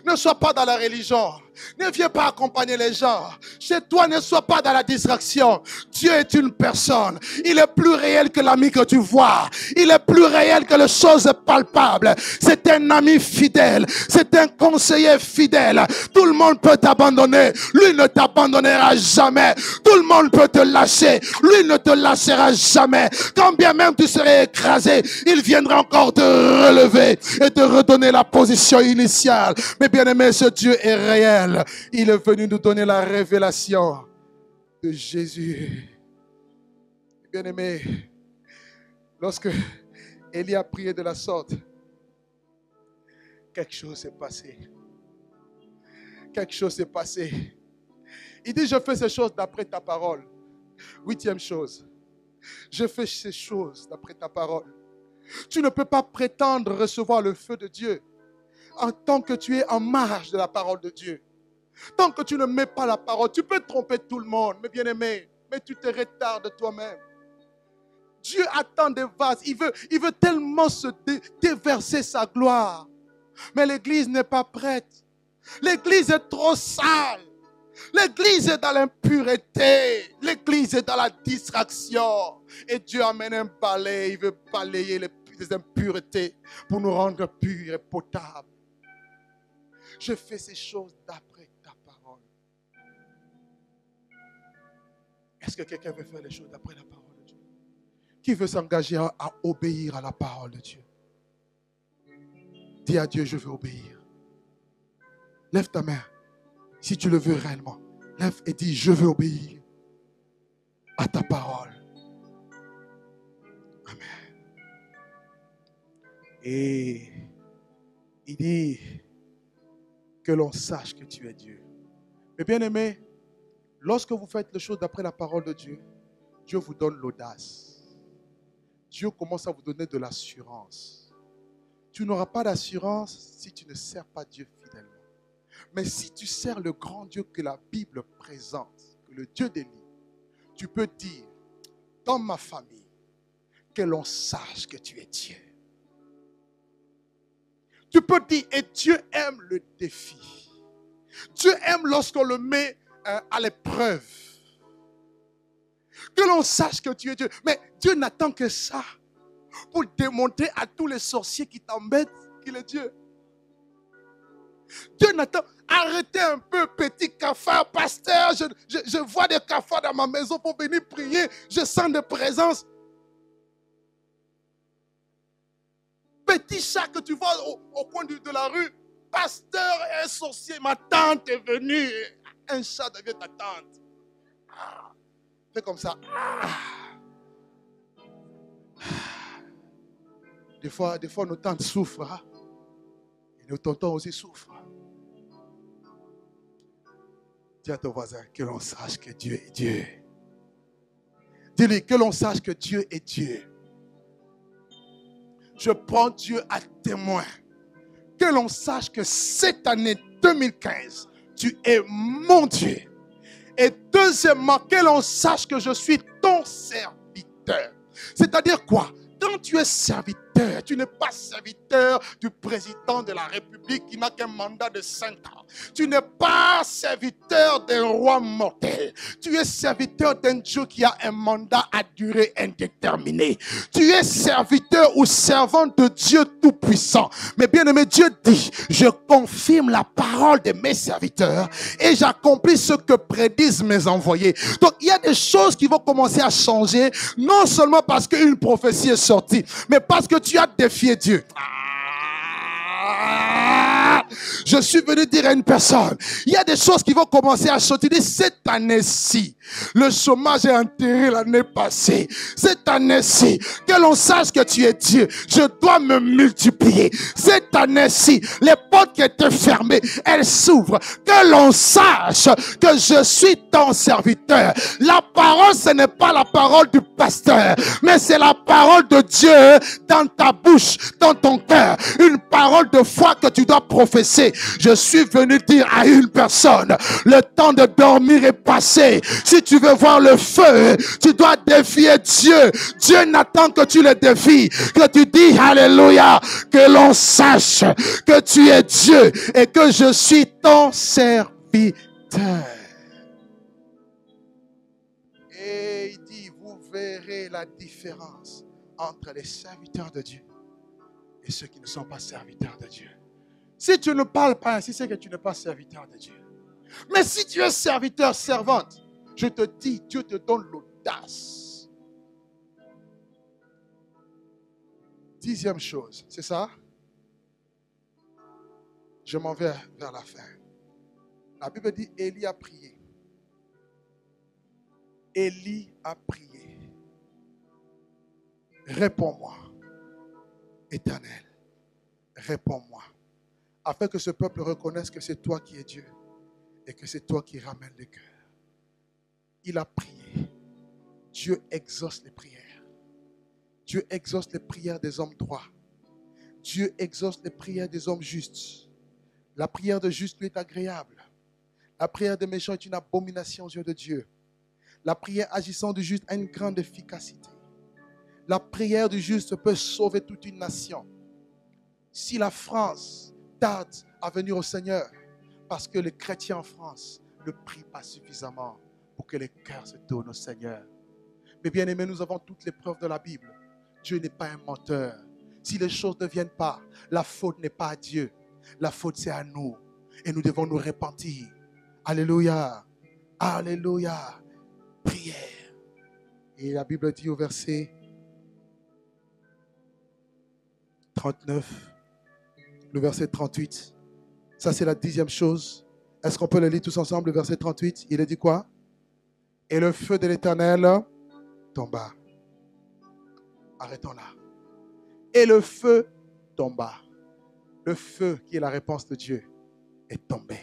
S1: Ne sois pas dans la religion. Ne viens pas accompagner les gens. Chez toi, ne sois pas dans la distraction. Dieu est une personne. Il est plus réel que l'ami que tu vois. Il est plus réel que les choses palpables. C'est un ami fidèle. C'est un conseiller fidèle. Tout le monde peut t'abandonner. Lui ne t'abandonnera jamais. Tout le monde peut te lâcher. Lui ne te lâchera jamais. Quand bien même tu serais écrasé, il viendra encore te relever et te redonner la position initiale. Mais bien aimé, ce Dieu est réel. Il est venu nous donner la révélation de Jésus. Bien aimé, lorsque Élie a prié de la sorte, quelque chose s'est passé. Quelque chose s'est passé. Il dit, je fais ces choses d'après ta parole. 8e chose, je fais ces choses d'après ta parole. Tu ne peux pas prétendre recevoir le feu de Dieu en tant que tu es en marge de la parole de Dieu. Tant que tu ne mets pas la parole, tu peux tromper tout le monde, mais bien aimé, mais tu te retardes toi-même. Dieu attend des vases, il veut tellement se déverser sa gloire. Mais l'église n'est pas prête. L'église est trop sale. L'église est dans l'impureté. L'église est dans la distraction. Et Dieu amène un balai, il veut balayer les impuretés pour nous rendre purs et potables. Je fais ces choses d'après ta parole. Est-ce que quelqu'un veut faire les choses d'après la parole de Dieu? Qui veut s'engager à obéir à la parole de Dieu? Dis à Dieu, je veux obéir. Lève ta main. Si tu le veux réellement, lève et dis, je veux obéir à ta parole. Amen. Et il dit que l'on sache que tu es Dieu. Mais bien aimé, lorsque vous faites les choses d'après la parole de Dieu, Dieu vous donne l'audace. Dieu commence à vous donner de l'assurance. Tu n'auras pas d'assurance si tu ne sers pas Dieu fidèlement. Mais si tu sers le grand Dieu que la Bible présente, que le Dieu d'Élie, tu peux dire, dans ma famille, que l'on sache que tu es Dieu. Tu peux dire, et Dieu aime le défi. Dieu aime lorsqu'on le met à l'épreuve. Que l'on sache que tu es Dieu. Mais Dieu n'attend que ça pour démontrer à tous les sorciers qui t'embêtent qu'il est Dieu. Dieu n'attend. Arrêtez un peu, petit cafard, pasteur. Je vois des cafards dans ma maison pour venir prier. Je sens des présences. Petit chat que tu vois au coin de la rue. Pasteur et un sorcier. Ma tante est venue. Un chat devient ta tante. Ah. Fais comme ça. Ah. Des fois, nos tantes souffrent. Hein? Et nos tontons aussi souffrent. Dis à ton voisin que l'on sache que Dieu est Dieu. Dis-lui que l'on sache que Dieu est Dieu. Je prends Dieu à témoin. Que l'on sache que cette année 2015, tu es mon Dieu. Et deuxièmement, que l'on sache que je suis ton serviteur. C'est-à-dire quoi? Quand tu es serviteur, tu n'es pas serviteur du président de la République qui n'a qu'un mandat de 5 ans. Tu n'es pas serviteur d'un roi mortel. Tu es serviteur d'un Dieu qui a un mandat à durée indéterminée. Tu es serviteur ou servant de Dieu Tout-Puissant. Mais bien aimé, Dieu dit, je confirme la parole de mes serviteurs et j'accomplis ce que prédisent mes envoyés. Donc il y a des choses qui vont commencer à changer, non seulement parce qu'une prophétie est sortie, mais parce que tu as défié Dieu. Je suis venu dire à une personne, il y a des choses qui vont commencer à sortir. Cette année-ci, le chômage est enterré l'année passée. Cette année-ci, que l'on sache que tu es Dieu, je dois me multiplier. Cette année-ci, les portes qui étaient fermées, elles s'ouvrent. Que l'on sache que je suis ton serviteur. La parole, ce n'est pas la parole du pasteur, mais c'est la parole de Dieu dans ta bouche, dans ton cœur. Une parole de foi que tu dois prophétiser. Je suis venu dire à une personne, le temps de dormir est passé. Si tu veux voir le feu, tu dois défier Dieu. Dieu n'attend que tu le défies, que tu dis alléluia, que l'on sache que tu es Dieu et que je suis ton serviteur. Et il dit, vous verrez la différence entre les serviteurs de Dieu et ceux qui ne sont pas serviteurs de Dieu. Si tu ne parles pas ainsi, c'est que tu n'es pas serviteur de Dieu. Mais si tu es serviteur, servante, je te dis, Dieu te donne l'audace. 10e chose, c'est ça? Je m'en vais vers la fin. La Bible dit, Élie a prié. Élie a prié. Réponds-moi, Éternel, réponds-moi. Afin que ce peuple reconnaisse que c'est toi qui es Dieu et que c'est toi qui ramènes les cœurs. Il a prié. Dieu exauce les prières. Dieu exauce les prières des hommes droits. Dieu exauce les prières des hommes justes. La prière de juste lui est agréable. La prière des méchants est une abomination aux yeux de Dieu. La prière agissant du juste a une grande efficacité. La prière du juste peut sauver toute une nation. Si la France tarde à venir au Seigneur, parce que les chrétiens en France ne prient pas suffisamment pour que les cœurs se tournent au Seigneur. Mais bien aimés, nous avons toutes les preuves de la Bible. Dieu n'est pas un menteur. Si les choses ne viennent pas, la faute n'est pas à Dieu. La faute c'est à nous. Et nous devons nous repentir. Alléluia. Alléluia. Prière. Et la Bible dit au verset 39, le verset 38. Ça, c'est la 10e chose. Est-ce qu'on peut le lire tous ensemble, le verset 38? Il a dit quoi? Et le feu de l'Éternel tomba. Arrêtons là. Et le feu tomba. Le feu qui est la réponse de Dieu est tombé.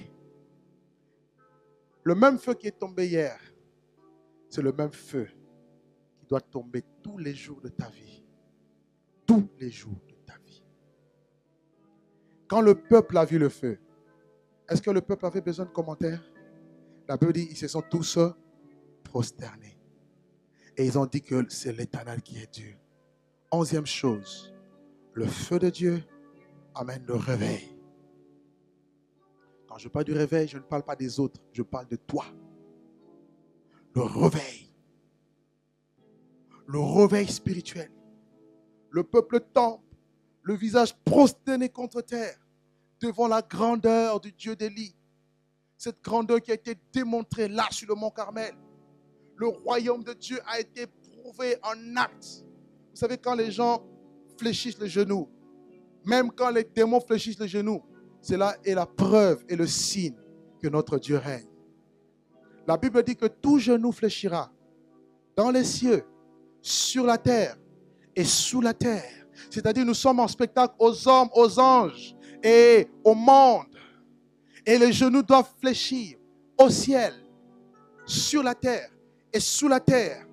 S1: Le même feu qui est tombé hier, c'est le même feu qui doit tomber tous les jours de ta vie. Tous les jours de ta vie. Quand le peuple a vu le feu, est-ce que le peuple avait besoin de commentaires? La Bible dit, ils se sont tous prosternés. Et ils ont dit que c'est l'Éternel qui est Dieu. 11e chose, le feu de Dieu amène le réveil. Quand je parle du réveil, je ne parle pas des autres, je parle de toi. Le réveil. Le réveil spirituel. Le peuple tombe, le visage prosterné contre terre, devant la grandeur du Dieu d'Élie. Cette grandeur qui a été démontrée là sur le mont Carmel. Le royaume de Dieu a été prouvé en acte. Vous savez, quand les gens fléchissent les genoux, même quand les démons fléchissent les genoux, cela est la preuve et le signe que notre Dieu règne. La Bible dit que tout genou fléchira dans les cieux, sur la terre et sous la terre. C'est-à-dire, nous sommes en spectacle aux hommes, aux anges et au monde. Et les genoux doivent fléchir au ciel, sur la terre et sous la terre.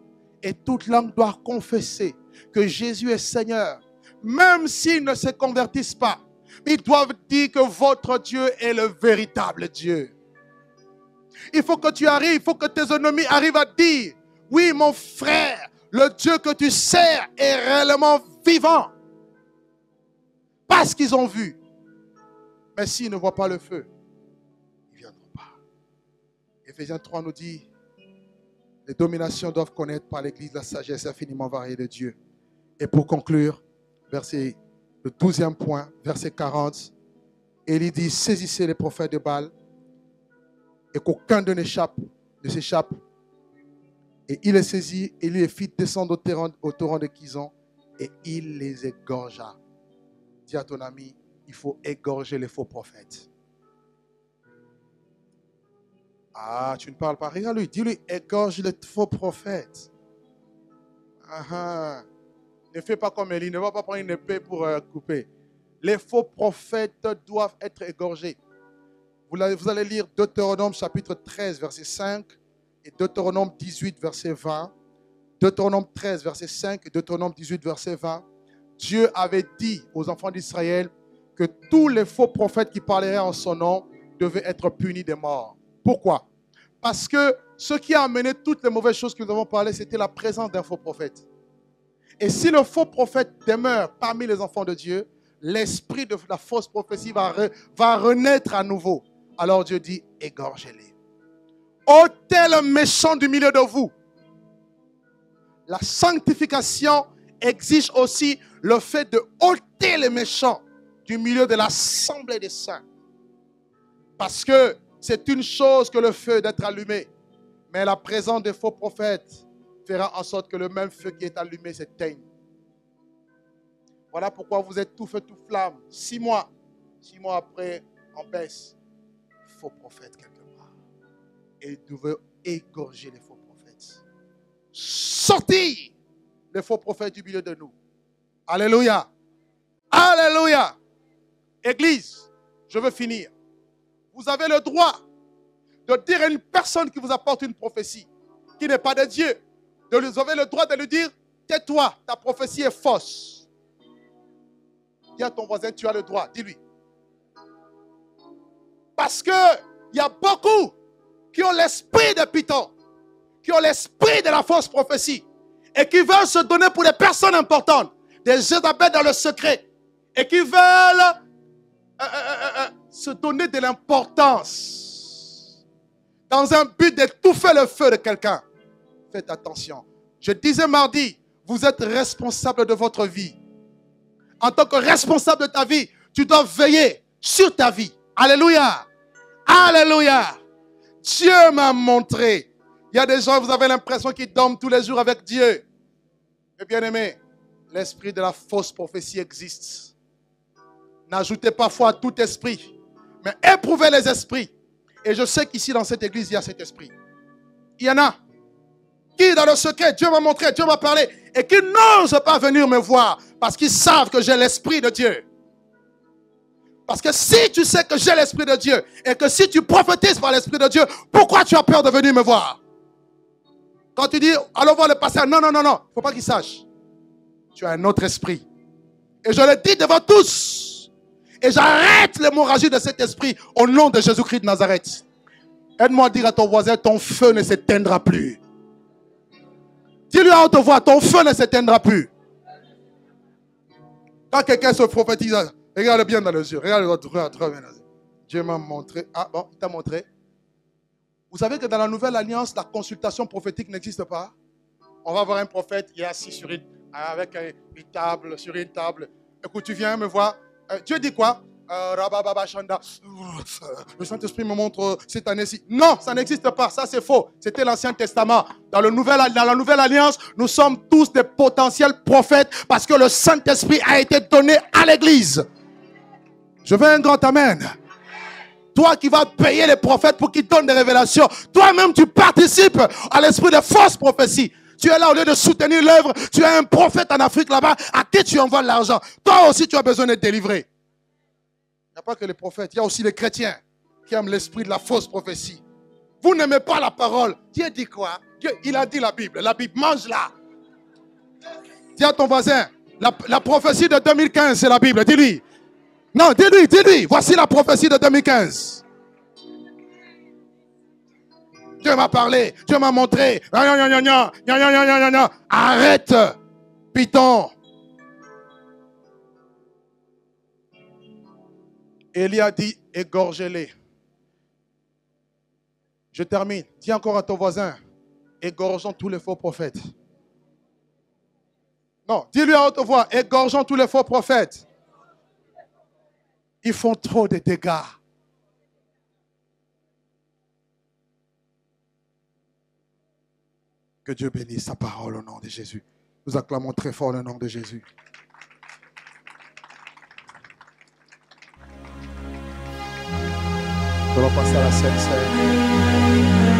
S1: Et toute langue doit confesser que Jésus est Seigneur. Même s'ils ne se convertissent pas, ils doivent dire que votre Dieu est le véritable Dieu. Il faut que tu arrives, il faut que tes ennemis arrivent à dire, oui mon frère, le Dieu que tu sers est réellement vivant. Parce qu'ils ont vu. Mais s'ils ne voient pas le feu, ils ne viendront pas. Éphésiens 3 nous dit, les dominations doivent connaître par l'Église la sagesse infiniment variée de Dieu. Et pour conclure, le 12e point, verset 40, Élie dit, saisissez les prophètes de Baal et qu'aucun d'eux ne s'échappe. Et il les saisit, et il les fit descendre au torrent de Kison et il les égorgea. Dis à ton ami, il faut égorger les faux prophètes. Ah, tu ne parles pas. Regarde-lui, dis-lui, égorge les faux prophètes. Ne fais pas comme Élie, ne va pas prendre une épée pour couper. Les faux prophètes doivent être égorgés. Vous allez lire Deutéronome chapitre 13, verset 5 et Deutéronome 18, verset 20. Deutéronome 13, verset 5 et Deutéronome 18, verset 20. Dieu avait dit aux enfants d'Israël que tous les faux prophètes qui parleraient en son nom devaient être punis de mort. Pourquoi? Parce que ce qui a amené toutes les mauvaises choses que nous avons parlé, c'était la présence d'un faux prophète. Et si le faux prophète demeure parmi les enfants de Dieu, l'esprit de la fausse prophétie va renaître à nouveau. Alors Dieu dit, égorgez-les. Ôtez le méchant du milieu de vous. La sanctification exige aussi le fait de ôter les méchants du milieu de l'assemblée des saints. Parce que c'est une chose que le feu d'être allumé. Mais la présence des faux prophètes fera en sorte que le même feu qui est allumé s'éteigne. Voilà pourquoi vous êtes tout feu, tout flamme. 6 mois après, on baisse. Faux prophètes quelque part. Et nous devons égorger les faux prophètes. Sortir les faux prophètes du milieu de nous. Alléluia. Alléluia. Église, je veux finir. Vous avez le droit de dire à une personne qui vous apporte une prophétie qui n'est pas de Dieu. Vous avez le droit de lui dire, tais-toi, ta prophétie est fausse. Dis à ton voisin, tu as le droit, dis-lui. Parce qu'il y a beaucoup qui ont l'esprit de Python, qui ont l'esprit de la fausse prophétie et qui veulent se donner pour des personnes importantes, des Jézabel dans le secret et qui veulent se donner de l'importance dans un but d'étouffer le feu de quelqu'un. Faites attention. Je disais mardi, vous êtes responsable de votre vie. En tant que responsable de ta vie, tu dois veiller sur ta vie. Alléluia. Alléluia. Dieu m'a montré. Il y a des gens, vous avez l'impression qu'ils dorment tous les jours avec Dieu. Mais bien aimé, l'esprit de la fausse prophétie existe. N'ajoutez pas foi à tout esprit, mais éprouvez les esprits. Et je sais qu'ici dans cette église, il y a cet esprit. Il y en a qui dans le secret, Dieu m'a montré, Dieu m'a parlé, et qui n'osent pas venir me voir parce qu'ils savent que j'ai l'esprit de Dieu. Parce que si tu sais que j'ai l'esprit de Dieu et que si tu prophétises par l'esprit de Dieu, pourquoi tu as peur de venir me voir? Quand tu dis, allons voir le pasteur, non, il ne faut pas qu'il sache. Tu as un autre esprit. Et je le dis devant tous. Et j'arrête l'hémorragie de cet esprit au nom de Jésus-Christ de Nazareth. Aide-moi à dire à ton voisin, ton feu ne s'éteindra plus. Dis-lui à haute voix, ton feu ne s'éteindra plus. Quand quelqu'un se prophétise, regarde bien dans les yeux. Regarde bien. Dieu m'a montré. Ah bon, il t'a montré. Vous savez que dans la nouvelle alliance, la consultation prophétique n'existe pas. On va voir un prophète, il est assis avec une table, sur une table. Écoute, tu viens me voir. Dieu dit quoi? Le Saint-Esprit me montre cette année-ci. Non, ça n'existe pas. Ça, c'est faux. C'était l'Ancien Testament. Dans la Nouvelle Alliance, nous sommes tous des potentiels prophètes parce que le Saint-Esprit a été donné à l'Église. Je veux un grand amen. Toi qui vas payer les prophètes pour qu'ils donnent des révélations, toi-même tu participes à l'esprit de fausse prophétie. Tu es là au lieu de soutenir l'œuvre, tu as un prophète en Afrique là-bas à qui tu envoies l'argent. Toi aussi tu as besoin d'être délivré. Il n'y a pas que les prophètes, il y a aussi les chrétiens qui aiment l'esprit de la fausse prophétie. Vous n'aimez pas la parole. Dieu dit quoi? Dieu, il a dit la Bible, mange-la. Dis à ton voisin, la prophétie de 2015 c'est la Bible, dis-lui. Non, dis-lui, voici la prophétie de 2015. Dieu m'a parlé, Dieu m'a montré. Arrête, Python. Élie a dit, égorgez-les. Je termine. Dis encore à ton voisin, égorgeons tous les faux prophètes. Non, dis-lui à haute voix, égorgeons tous les faux prophètes. Ils font trop de dégâts. Que Dieu bénisse sa parole au nom de Jésus. Nous acclamons très fort le nom de Jésus. Nous allons passer à la scène.